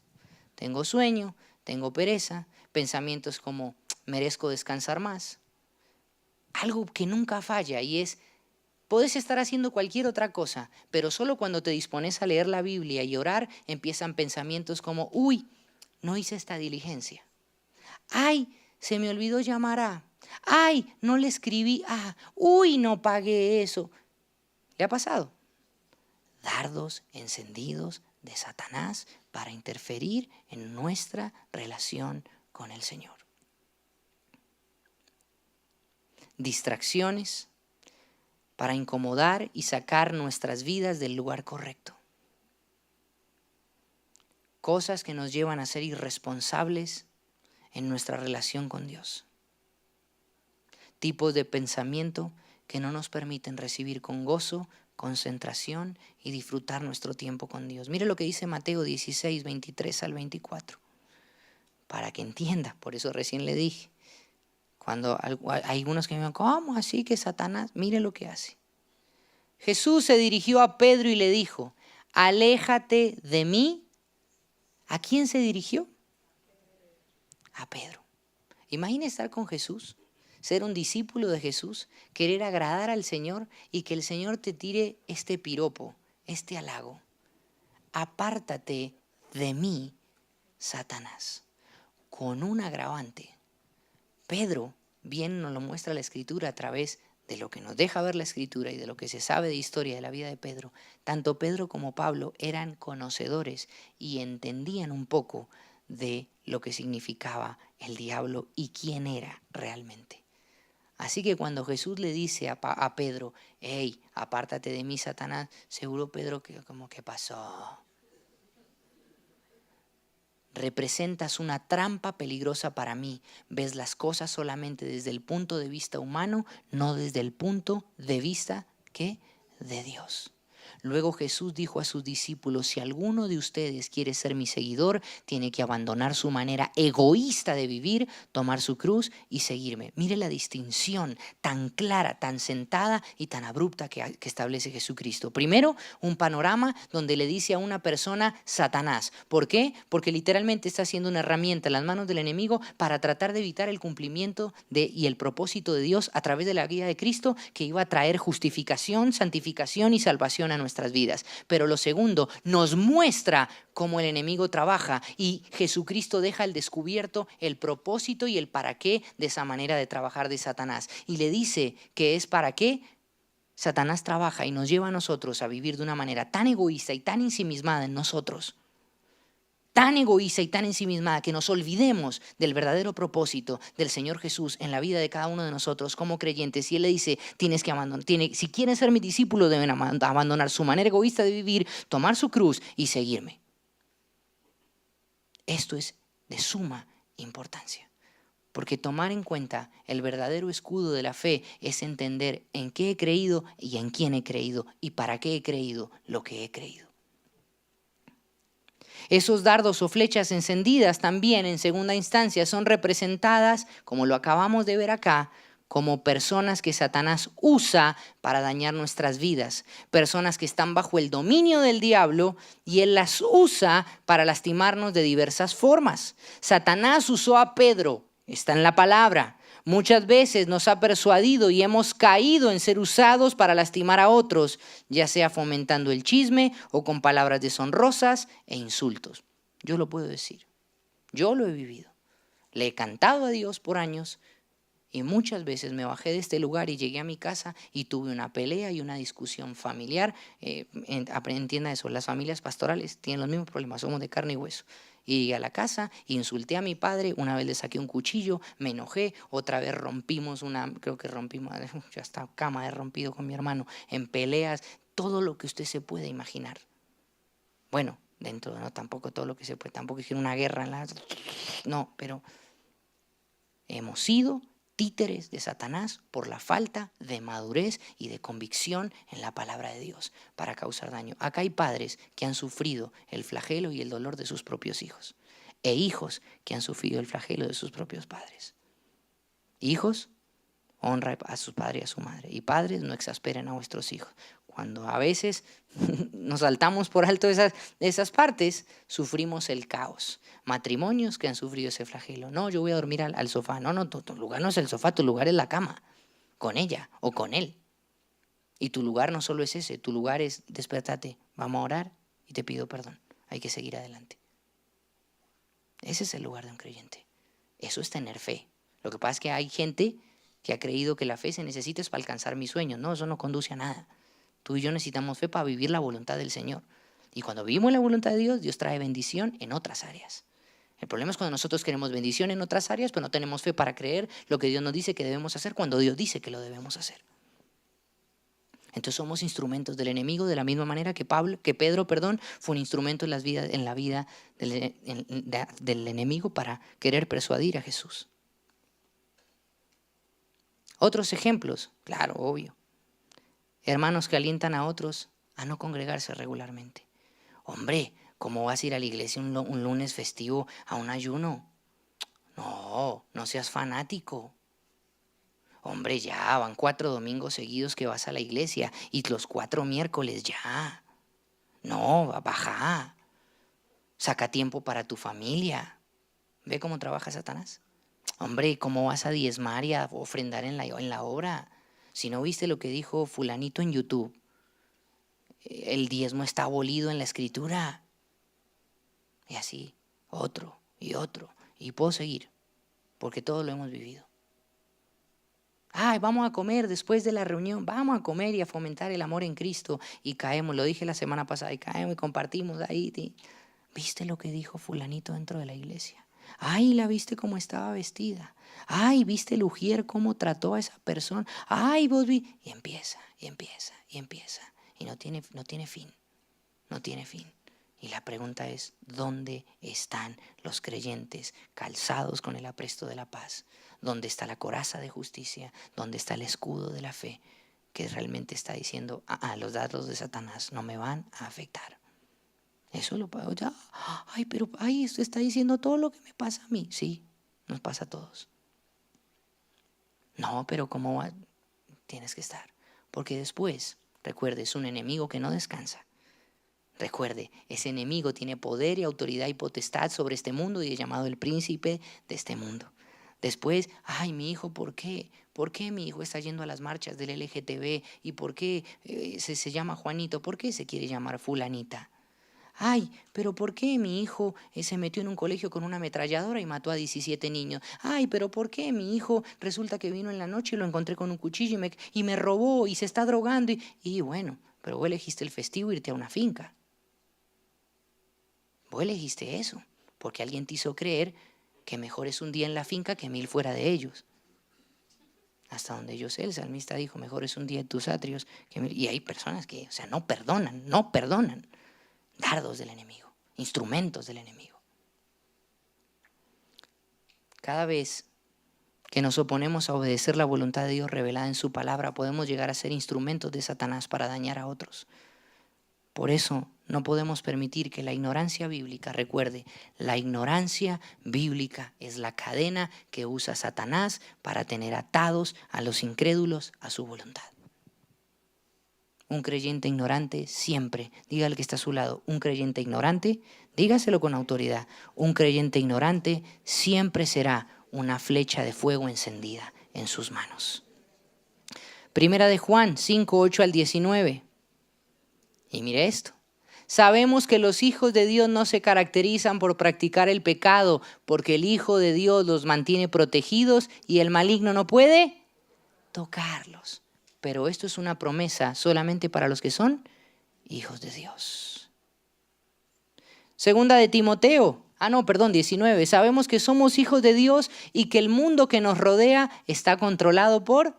Tengo sueño, tengo pereza, pensamientos como merezco descansar más. Algo que nunca falla y es, puedes estar haciendo cualquier otra cosa, pero solo cuando te dispones a leer la Biblia y orar empiezan pensamientos como, uy, no hice esta diligencia. Ay, se me olvidó llamar a. Ay, no le escribí a. Uy, no pagué eso. ¿Le ha pasado? Dardos encendidos de Satanás para interferir en nuestra relación con el Señor. para incomodar y sacar nuestras vidas del lugar correcto. Cosas que nos llevan a ser irresponsables en nuestra relación con Dios. Tipos de pensamiento que no nos permiten recibir con gozo, concentración y disfrutar nuestro tiempo con Dios. Mire lo que dice Mateo 16, 23 al 24. Para que entienda, por eso recién le dije. Cuando hay algunos que me dicen, ¿cómo así que Satanás? Mire lo que hace. Jesús se dirigió a Pedro y le dijo, aléjate de mí. ¿A quién se dirigió? A Pedro. Imagina estar con Jesús, ser un discípulo de Jesús, querer agradar al Señor y que el Señor te tire este piropo, este halago. Apártate de mí, Satanás. Con un agravante. Pedro, bien nos lo muestra la Escritura a través de lo que nos deja ver la Escritura y de lo que se sabe de historia de la vida de Pedro. Tanto Pedro como Pablo eran conocedores y entendían un poco de lo que significaba el diablo y quién era realmente. Así que cuando Jesús le dice a Pedro, hey, apártate de mí, Satanás, seguro Pedro que como que pasó. Representas una trampa peligrosa para mí. Ves las cosas solamente desde el punto de vista humano, no desde el punto de vista ¿qué? De Dios. Luego Jesús dijo a sus discípulos, si alguno de ustedes quiere ser mi seguidor, tiene que abandonar su manera egoísta de vivir, tomar su cruz y seguirme. Mire la distinción tan clara, tan sentada y tan abrupta que establece Jesucristo. Primero, un panorama donde le dice a una persona Satanás. ¿Por qué? Porque literalmente está haciendo una herramienta en las manos del enemigo para tratar de evitar el cumplimiento y el propósito de Dios a través de la guía de Cristo, que iba a traer justificación, santificación y salvación a nuestras vidas. Pero lo segundo, nos muestra cómo el enemigo trabaja y Jesucristo deja al descubierto el propósito y el para qué de esa manera de trabajar de Satanás. Y le dice que es para qué Satanás trabaja y nos lleva a nosotros a vivir de una manera tan egoísta y tan ensimismada en nosotros. Tan egoísta y tan ensimismada que nos olvidemos del verdadero propósito del Señor Jesús en la vida de cada uno de nosotros como creyentes. Y Él le dice, tienes que abandonar, si quieren ser mi discípulo deben abandonar su manera egoísta de vivir, tomar su cruz y seguirme. Esto es de suma importancia. Porque tomar en cuenta el verdadero escudo de la fe es entender en qué he creído y en quién he creído y para qué he creído lo que he creído. Esos dardos o flechas encendidas también en segunda instancia son representadas, como lo acabamos de ver acá, como personas que Satanás usa para dañar nuestras vidas. Personas que están bajo el dominio del diablo y él las usa para lastimarnos de diversas formas. Satanás usó a Pedro, está en la palabra. Muchas veces nos ha persuadido y hemos caído en ser usados para lastimar a otros, ya sea fomentando el chisme o con palabras deshonrosas e insultos. Yo lo puedo decir, yo lo he vivido. Le he cantado a Dios por años y muchas veces me bajé de este lugar y llegué a mi casa y tuve una pelea y una discusión familiar. Entienda eso, las familias pastorales tienen los mismos problemas, somos de carne y hueso. Y llegué a la casa, insulté a mi padre, una vez le saqué un cuchillo, me enojé, otra vez rompimos ya está cama he rompido con mi hermano, en peleas, todo lo que usted se puede imaginar. Bueno, tampoco todo lo que se puede, tampoco quiero una guerra no, pero hemos sido títeres de Satanás por la falta de madurez y de convicción en la palabra de Dios para causar daño. Acá hay padres que han sufrido el flagelo y el dolor de sus propios hijos e hijos que han sufrido el flagelo de sus propios padres. Hijos, honra a su padre y a su madre, y padres, no exasperen a vuestros hijos. Cuando a veces nos saltamos por alto esas partes, sufrimos el caos. Matrimonios que han sufrido ese flagelo. No, yo voy a dormir al sofá. No, tu lugar no es el sofá, tu lugar es la cama, con ella o con él. Y tu lugar no solo es ese, tu lugar es despertate, vamos a orar y te pido perdón. Hay que seguir adelante. Ese es el lugar de un creyente. Eso es tener fe. Lo que pasa es que hay gente que ha creído que la fe se necesita es para alcanzar mis sueños. No, eso no conduce a nada. Tú y yo necesitamos fe para vivir la voluntad del Señor. Y cuando vivimos la voluntad de Dios, Dios trae bendición en otras áreas. El problema es cuando nosotros queremos bendición en otras áreas, pero no tenemos fe para creer lo que Dios nos dice que debemos hacer cuando Dios dice que lo debemos hacer. Entonces somos instrumentos del enemigo de la misma manera que Pedro, fue un instrumento en la vida del enemigo para querer persuadir a Jesús. Otros ejemplos, claro, obvio. Hermanos que alientan a otros a no congregarse regularmente. Hombre, ¿cómo vas a ir a la iglesia un lunes festivo a un ayuno? No, no seas fanático. Hombre, ya, van 4 domingos seguidos que vas a la iglesia y los 4 miércoles ya. No, baja. Saca tiempo para tu familia. ¿Ve cómo trabaja Satanás? Hombre, ¿cómo vas a diezmar y a ofrendar en la obra? Si no viste lo que dijo fulanito en YouTube, el diezmo está abolido en la escritura. Y así, otro. Y puedo seguir, porque todo lo hemos vivido. Ay, vamos a comer después de la reunión, vamos a comer y a fomentar el amor en Cristo. Y caemos, lo dije la semana pasada, y caemos y compartimos ahí. ¿Viste lo que dijo fulanito dentro de la iglesia? Ay, ¿la viste cómo estaba vestida? Ay, ¿viste el ujier cómo trató a esa persona? Ay, vos vi. Y empieza. Y no tiene fin. Y la pregunta es, ¿dónde están los creyentes calzados con el apresto de la paz? ¿Dónde está la coraza de justicia? ¿Dónde está el escudo de la fe? Que realmente está diciendo, los dardos de Satanás no me van a afectar. Eso lo puedo ya. Esto está diciendo todo lo que me pasa a mí. Sí, nos pasa a todos. No, pero ¿cómo va? Tienes que estar. Porque después, recuerde, es un enemigo que no descansa. Recuerde, ese enemigo tiene poder y autoridad y potestad sobre este mundo y es llamado el príncipe de este mundo. Después, mi hijo, ¿por qué? ¿Por qué mi hijo está yendo a las marchas del LGTB? ¿Y por qué se llama Juanito? ¿Por qué se quiere llamar fulanita? Pero ¿por qué mi hijo se metió en un colegio con una ametralladora y mató a 17 niños? Pero ¿por qué mi hijo resulta que vino en la noche y lo encontré con un cuchillo y me robó y se está drogando? Y bueno, pero vos elegiste el festivo, irte a una finca. Vos elegiste eso, porque alguien te hizo creer que mejor es un día en la finca que 1000 fuera de ellos. Hasta donde yo sé, el salmista dijo, mejor es un día en tus atrios que 1000. Y hay personas que, no perdonan. Dardos del enemigo, instrumentos del enemigo. Cada vez que nos oponemos a obedecer la voluntad de Dios revelada en su palabra, podemos llegar a ser instrumentos de Satanás para dañar a otros. Por eso no podemos permitir que la ignorancia bíblica, recuerde, la ignorancia bíblica es la cadena que usa Satanás para tener atados a los incrédulos a su voluntad. Un creyente ignorante siempre, diga al que está a su lado, un creyente ignorante, dígaselo con autoridad, un creyente ignorante siempre será una flecha de fuego encendida en sus manos. Primera de Juan 5, 8 al 19. Y mire esto. Sabemos que los hijos de Dios no se caracterizan por practicar el pecado, porque el Hijo de Dios los mantiene protegidos y el maligno no puede tocarlos. Pero esto es una promesa solamente para los que son hijos de Dios. Segunda de Timoteo, 19. Sabemos que somos hijos de Dios y que el mundo que nos rodea está controlado por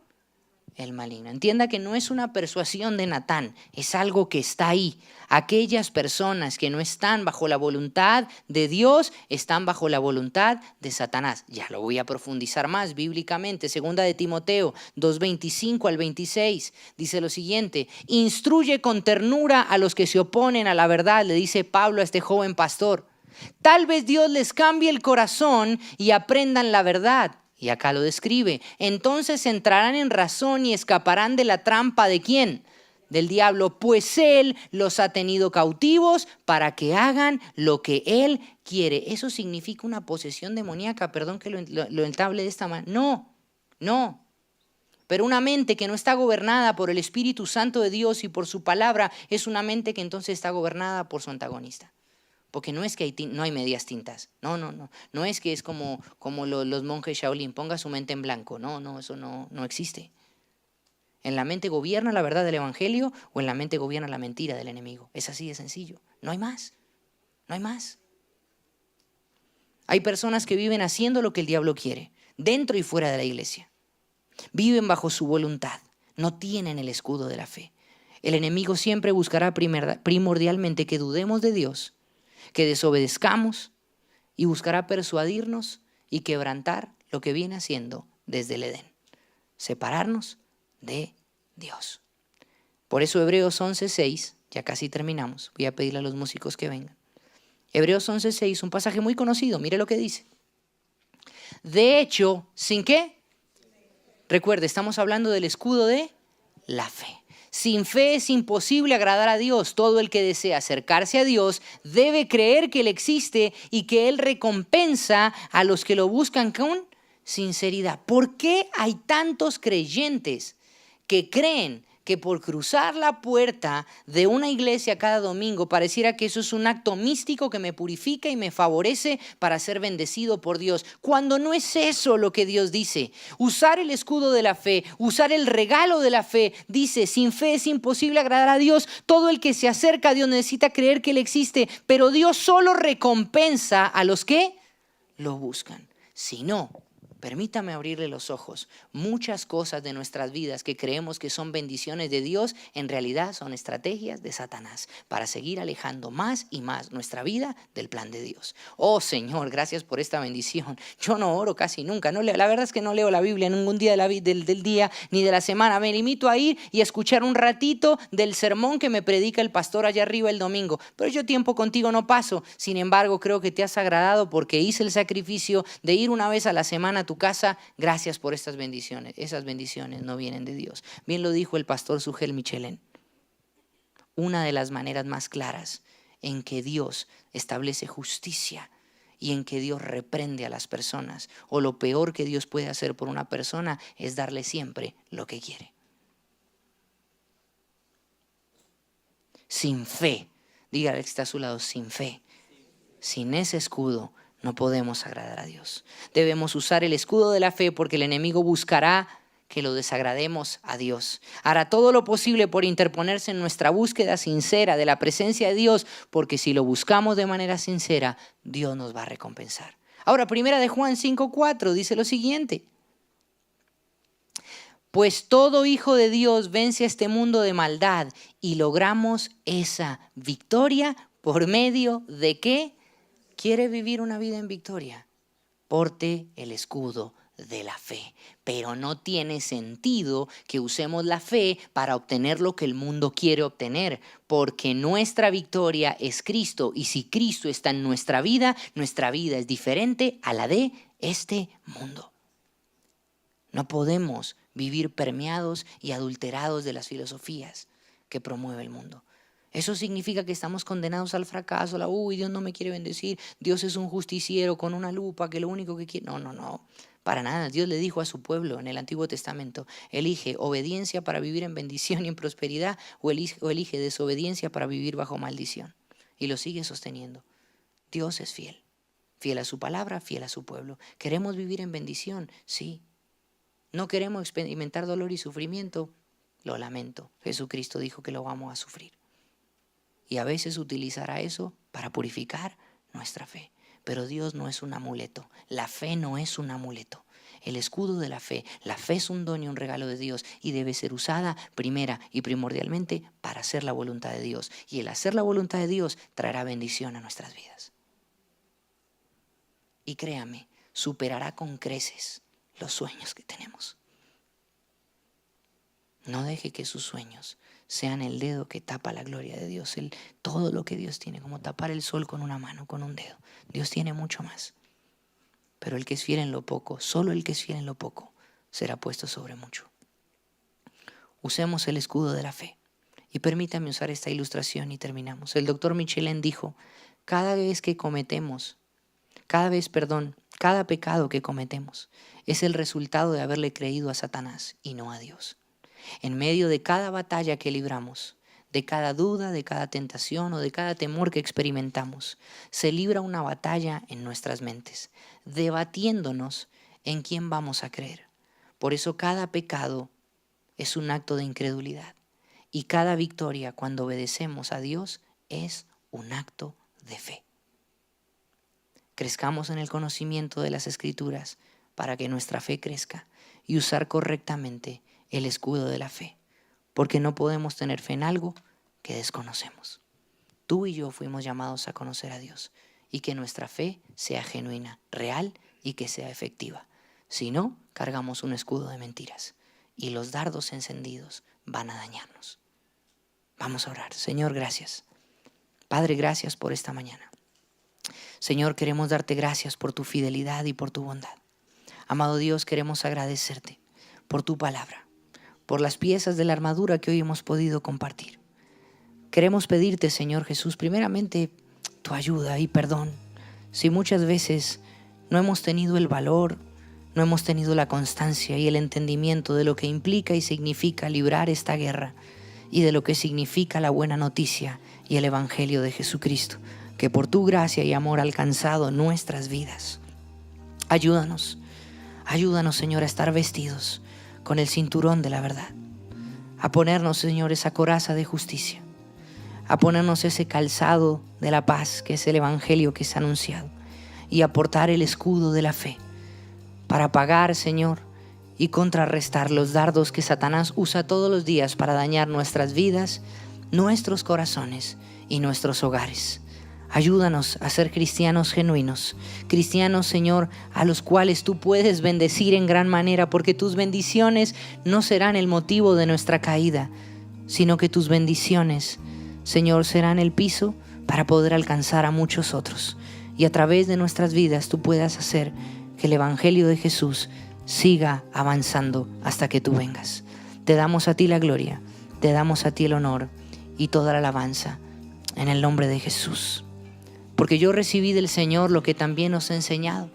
el maligno. Entienda que no es una persuasión de Natán, es algo que está ahí. Aquellas personas que no están bajo la voluntad de Dios están bajo la voluntad de Satanás. Ya lo voy a profundizar más bíblicamente. Segunda de Timoteo 2:25 al 26 dice lo siguiente: instruye con ternura a los que se oponen a la verdad, le dice Pablo a este joven pastor. Tal vez Dios les cambie el corazón y aprendan la verdad. Y acá lo describe. Entonces entrarán en razón y escaparán de la trampa ¿de quién? Del diablo, pues él los ha tenido cautivos para que hagan lo que él quiere. ¿Eso significa una posesión demoníaca? Perdón que lo entable de esta manera. No. Pero una mente que no está gobernada por el Espíritu Santo de Dios y por su palabra es una mente que entonces está gobernada por su antagonista. Porque no es que no hay medias tintas. No. No es que es como los monjes Shaolin, ponga su mente en blanco. No, eso no existe. ¿En la mente gobierna la verdad del evangelio o en la mente gobierna la mentira del enemigo? Es así de sencillo. No hay más. Hay personas que viven haciendo lo que el diablo quiere, dentro y fuera de la iglesia. Viven bajo su voluntad. No tienen el escudo de la fe. El enemigo siempre buscará primordialmente que dudemos de Dios, que desobedezcamos y buscará persuadirnos y quebrantar lo que viene haciendo desde el Edén, separarnos de Dios. Por eso Hebreos 11:6, ya casi terminamos, voy a pedirle a los músicos que vengan. Hebreos 11:6, un pasaje muy conocido, mire lo que dice. De hecho, ¿sin qué? Recuerde, estamos hablando del escudo de la fe. Sin fe es imposible agradar a Dios. Todo el que desea acercarse a Dios debe creer que Él existe y que Él recompensa a los que lo buscan con sinceridad. ¿Por qué hay tantos creyentes que creen que por cruzar la puerta de una iglesia cada domingo pareciera que eso es un acto místico que me purifica y me favorece para ser bendecido por Dios? Cuando no es eso lo que Dios dice. Usar el escudo de la fe, usar el regalo de la fe, dice, sin fe es imposible agradar a Dios. Todo el que se acerca a Dios necesita creer que Él existe, pero Dios solo recompensa a los que lo buscan. Si no, permítame abrirle los ojos. Muchas cosas de nuestras vidas que creemos que son bendiciones de Dios, en realidad son estrategias de Satanás para seguir alejando más y más nuestra vida del plan de Dios. Oh Señor, gracias por esta bendición. Yo no oro casi nunca. No leo, la verdad es que no leo la Biblia ningún día del día ni de la semana. Me limito a ir y a escuchar un ratito del sermón que me predica el pastor allá arriba el domingo. Pero yo tiempo contigo no paso. Sin embargo, creo que te has agradado porque hice el sacrificio de ir una vez a la semana a tu casa. Gracias por estas bendiciones. Esas bendiciones no vienen de Dios. Bien lo dijo el pastor Sugel Michelén. Una de las maneras más claras en que Dios establece justicia y en que Dios reprende a las personas, o lo peor que Dios puede hacer por una persona, es darle siempre lo que quiere. Sin fe, dígale al que está a su lado, sin fe, sin ese escudo, no podemos agradar a Dios. Debemos usar el escudo de la fe porque el enemigo buscará que lo desagrademos a Dios. Hará todo lo posible por interponerse en nuestra búsqueda sincera de la presencia de Dios, porque si lo buscamos de manera sincera, Dios nos va a recompensar. Ahora, primera de Juan 5:4 dice lo siguiente. Pues todo hijo de Dios vence a este mundo de maldad y logramos esa victoria por medio de ¿qué? ¿Quiere vivir una vida en victoria? Porte el escudo de la fe. Pero no tiene sentido que usemos la fe para obtener lo que el mundo quiere obtener, porque nuestra victoria es Cristo, y si Cristo está en nuestra vida es diferente a la de este mundo. No podemos vivir permeados y adulterados de las filosofías que promueve el mundo. Eso significa que estamos condenados al fracaso, Dios no me quiere bendecir, Dios es un justiciero con una lupa que lo único que quiere. No, para nada. Dios le dijo a su pueblo en el Antiguo Testamento, elige obediencia para vivir en bendición y en prosperidad, o elige desobediencia para vivir bajo maldición. Y lo sigue sosteniendo. Dios es fiel, fiel a su palabra, fiel a su pueblo. ¿Queremos vivir en bendición? Sí. ¿No queremos experimentar dolor y sufrimiento? Lo lamento. Jesucristo dijo que lo vamos a sufrir. Y a veces utilizará eso para purificar nuestra fe. Pero Dios no es un amuleto. La fe no es un amuleto. El escudo de la fe es un don y un regalo de Dios y debe ser usada primera y primordialmente para hacer la voluntad de Dios. Y el hacer la voluntad de Dios traerá bendición a nuestras vidas. Y créame, superará con creces los sueños que tenemos. No deje que sus sueños sean el dedo que tapa la gloria de Dios, todo lo que Dios tiene, como tapar el sol con una mano, con un dedo. Dios tiene mucho más. Pero el que es fiel en lo poco, solo el que es fiel en lo poco, será puesto sobre mucho. Usemos el escudo de la fe. Y permítame usar esta ilustración y terminamos. El doctor Michelén dijo, cada pecado que cometemos es el resultado de haberle creído a Satanás y no a Dios. En medio de cada batalla que libramos, de cada duda, de cada tentación o de cada temor que experimentamos, se libra una batalla en nuestras mentes, debatiéndonos en quién vamos a creer. Por eso cada pecado es un acto de incredulidad y cada victoria cuando obedecemos a Dios es un acto de fe. Crezcamos en el conocimiento de las Escrituras para que nuestra fe crezca y usar correctamente el escudo de la fe, porque no podemos tener fe en algo que desconocemos. Tú y yo fuimos llamados a conocer a Dios y que nuestra fe sea genuina, real y que sea efectiva. Si no, cargamos un escudo de mentiras y los dardos encendidos van a dañarnos. Vamos a orar. Señor, gracias. Padre, gracias por esta mañana. Señor, queremos darte gracias por tu fidelidad y por tu bondad. Amado Dios, queremos agradecerte por tu palabra, por las piezas de la armadura que hoy hemos podido compartir. Queremos pedirte, Señor Jesús, primeramente tu ayuda y perdón. Si muchas veces no hemos tenido el valor, no hemos tenido la constancia y el entendimiento de lo que implica y significa librar esta guerra y de lo que significa la buena noticia y el Evangelio de Jesucristo, que por tu gracia y amor ha alcanzado nuestras vidas. Ayúdanos, Señor, a estar vestidos con el cinturón de la verdad, a ponernos, Señor, esa coraza de justicia, a ponernos ese calzado de la paz, que es el Evangelio que es anunciado, y a portar el escudo de la fe, para apagar, Señor, y contrarrestar los dardos que Satanás usa todos los días para dañar nuestras vidas, nuestros corazones y nuestros hogares. Ayúdanos a ser cristianos genuinos, cristianos, Señor, a los cuales tú puedes bendecir en gran manera, porque tus bendiciones no serán el motivo de nuestra caída, sino que tus bendiciones, Señor, serán el piso para poder alcanzar a muchos otros. Y a través de nuestras vidas tú puedas hacer que el Evangelio de Jesús siga avanzando hasta que tú vengas. Te damos a ti la gloria, te damos a ti el honor y toda la alabanza en el nombre de Jesús. Porque yo recibí del Señor lo que también os he enseñado,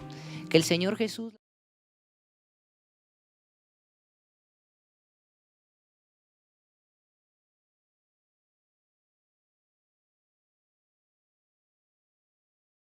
que el Señor Jesús...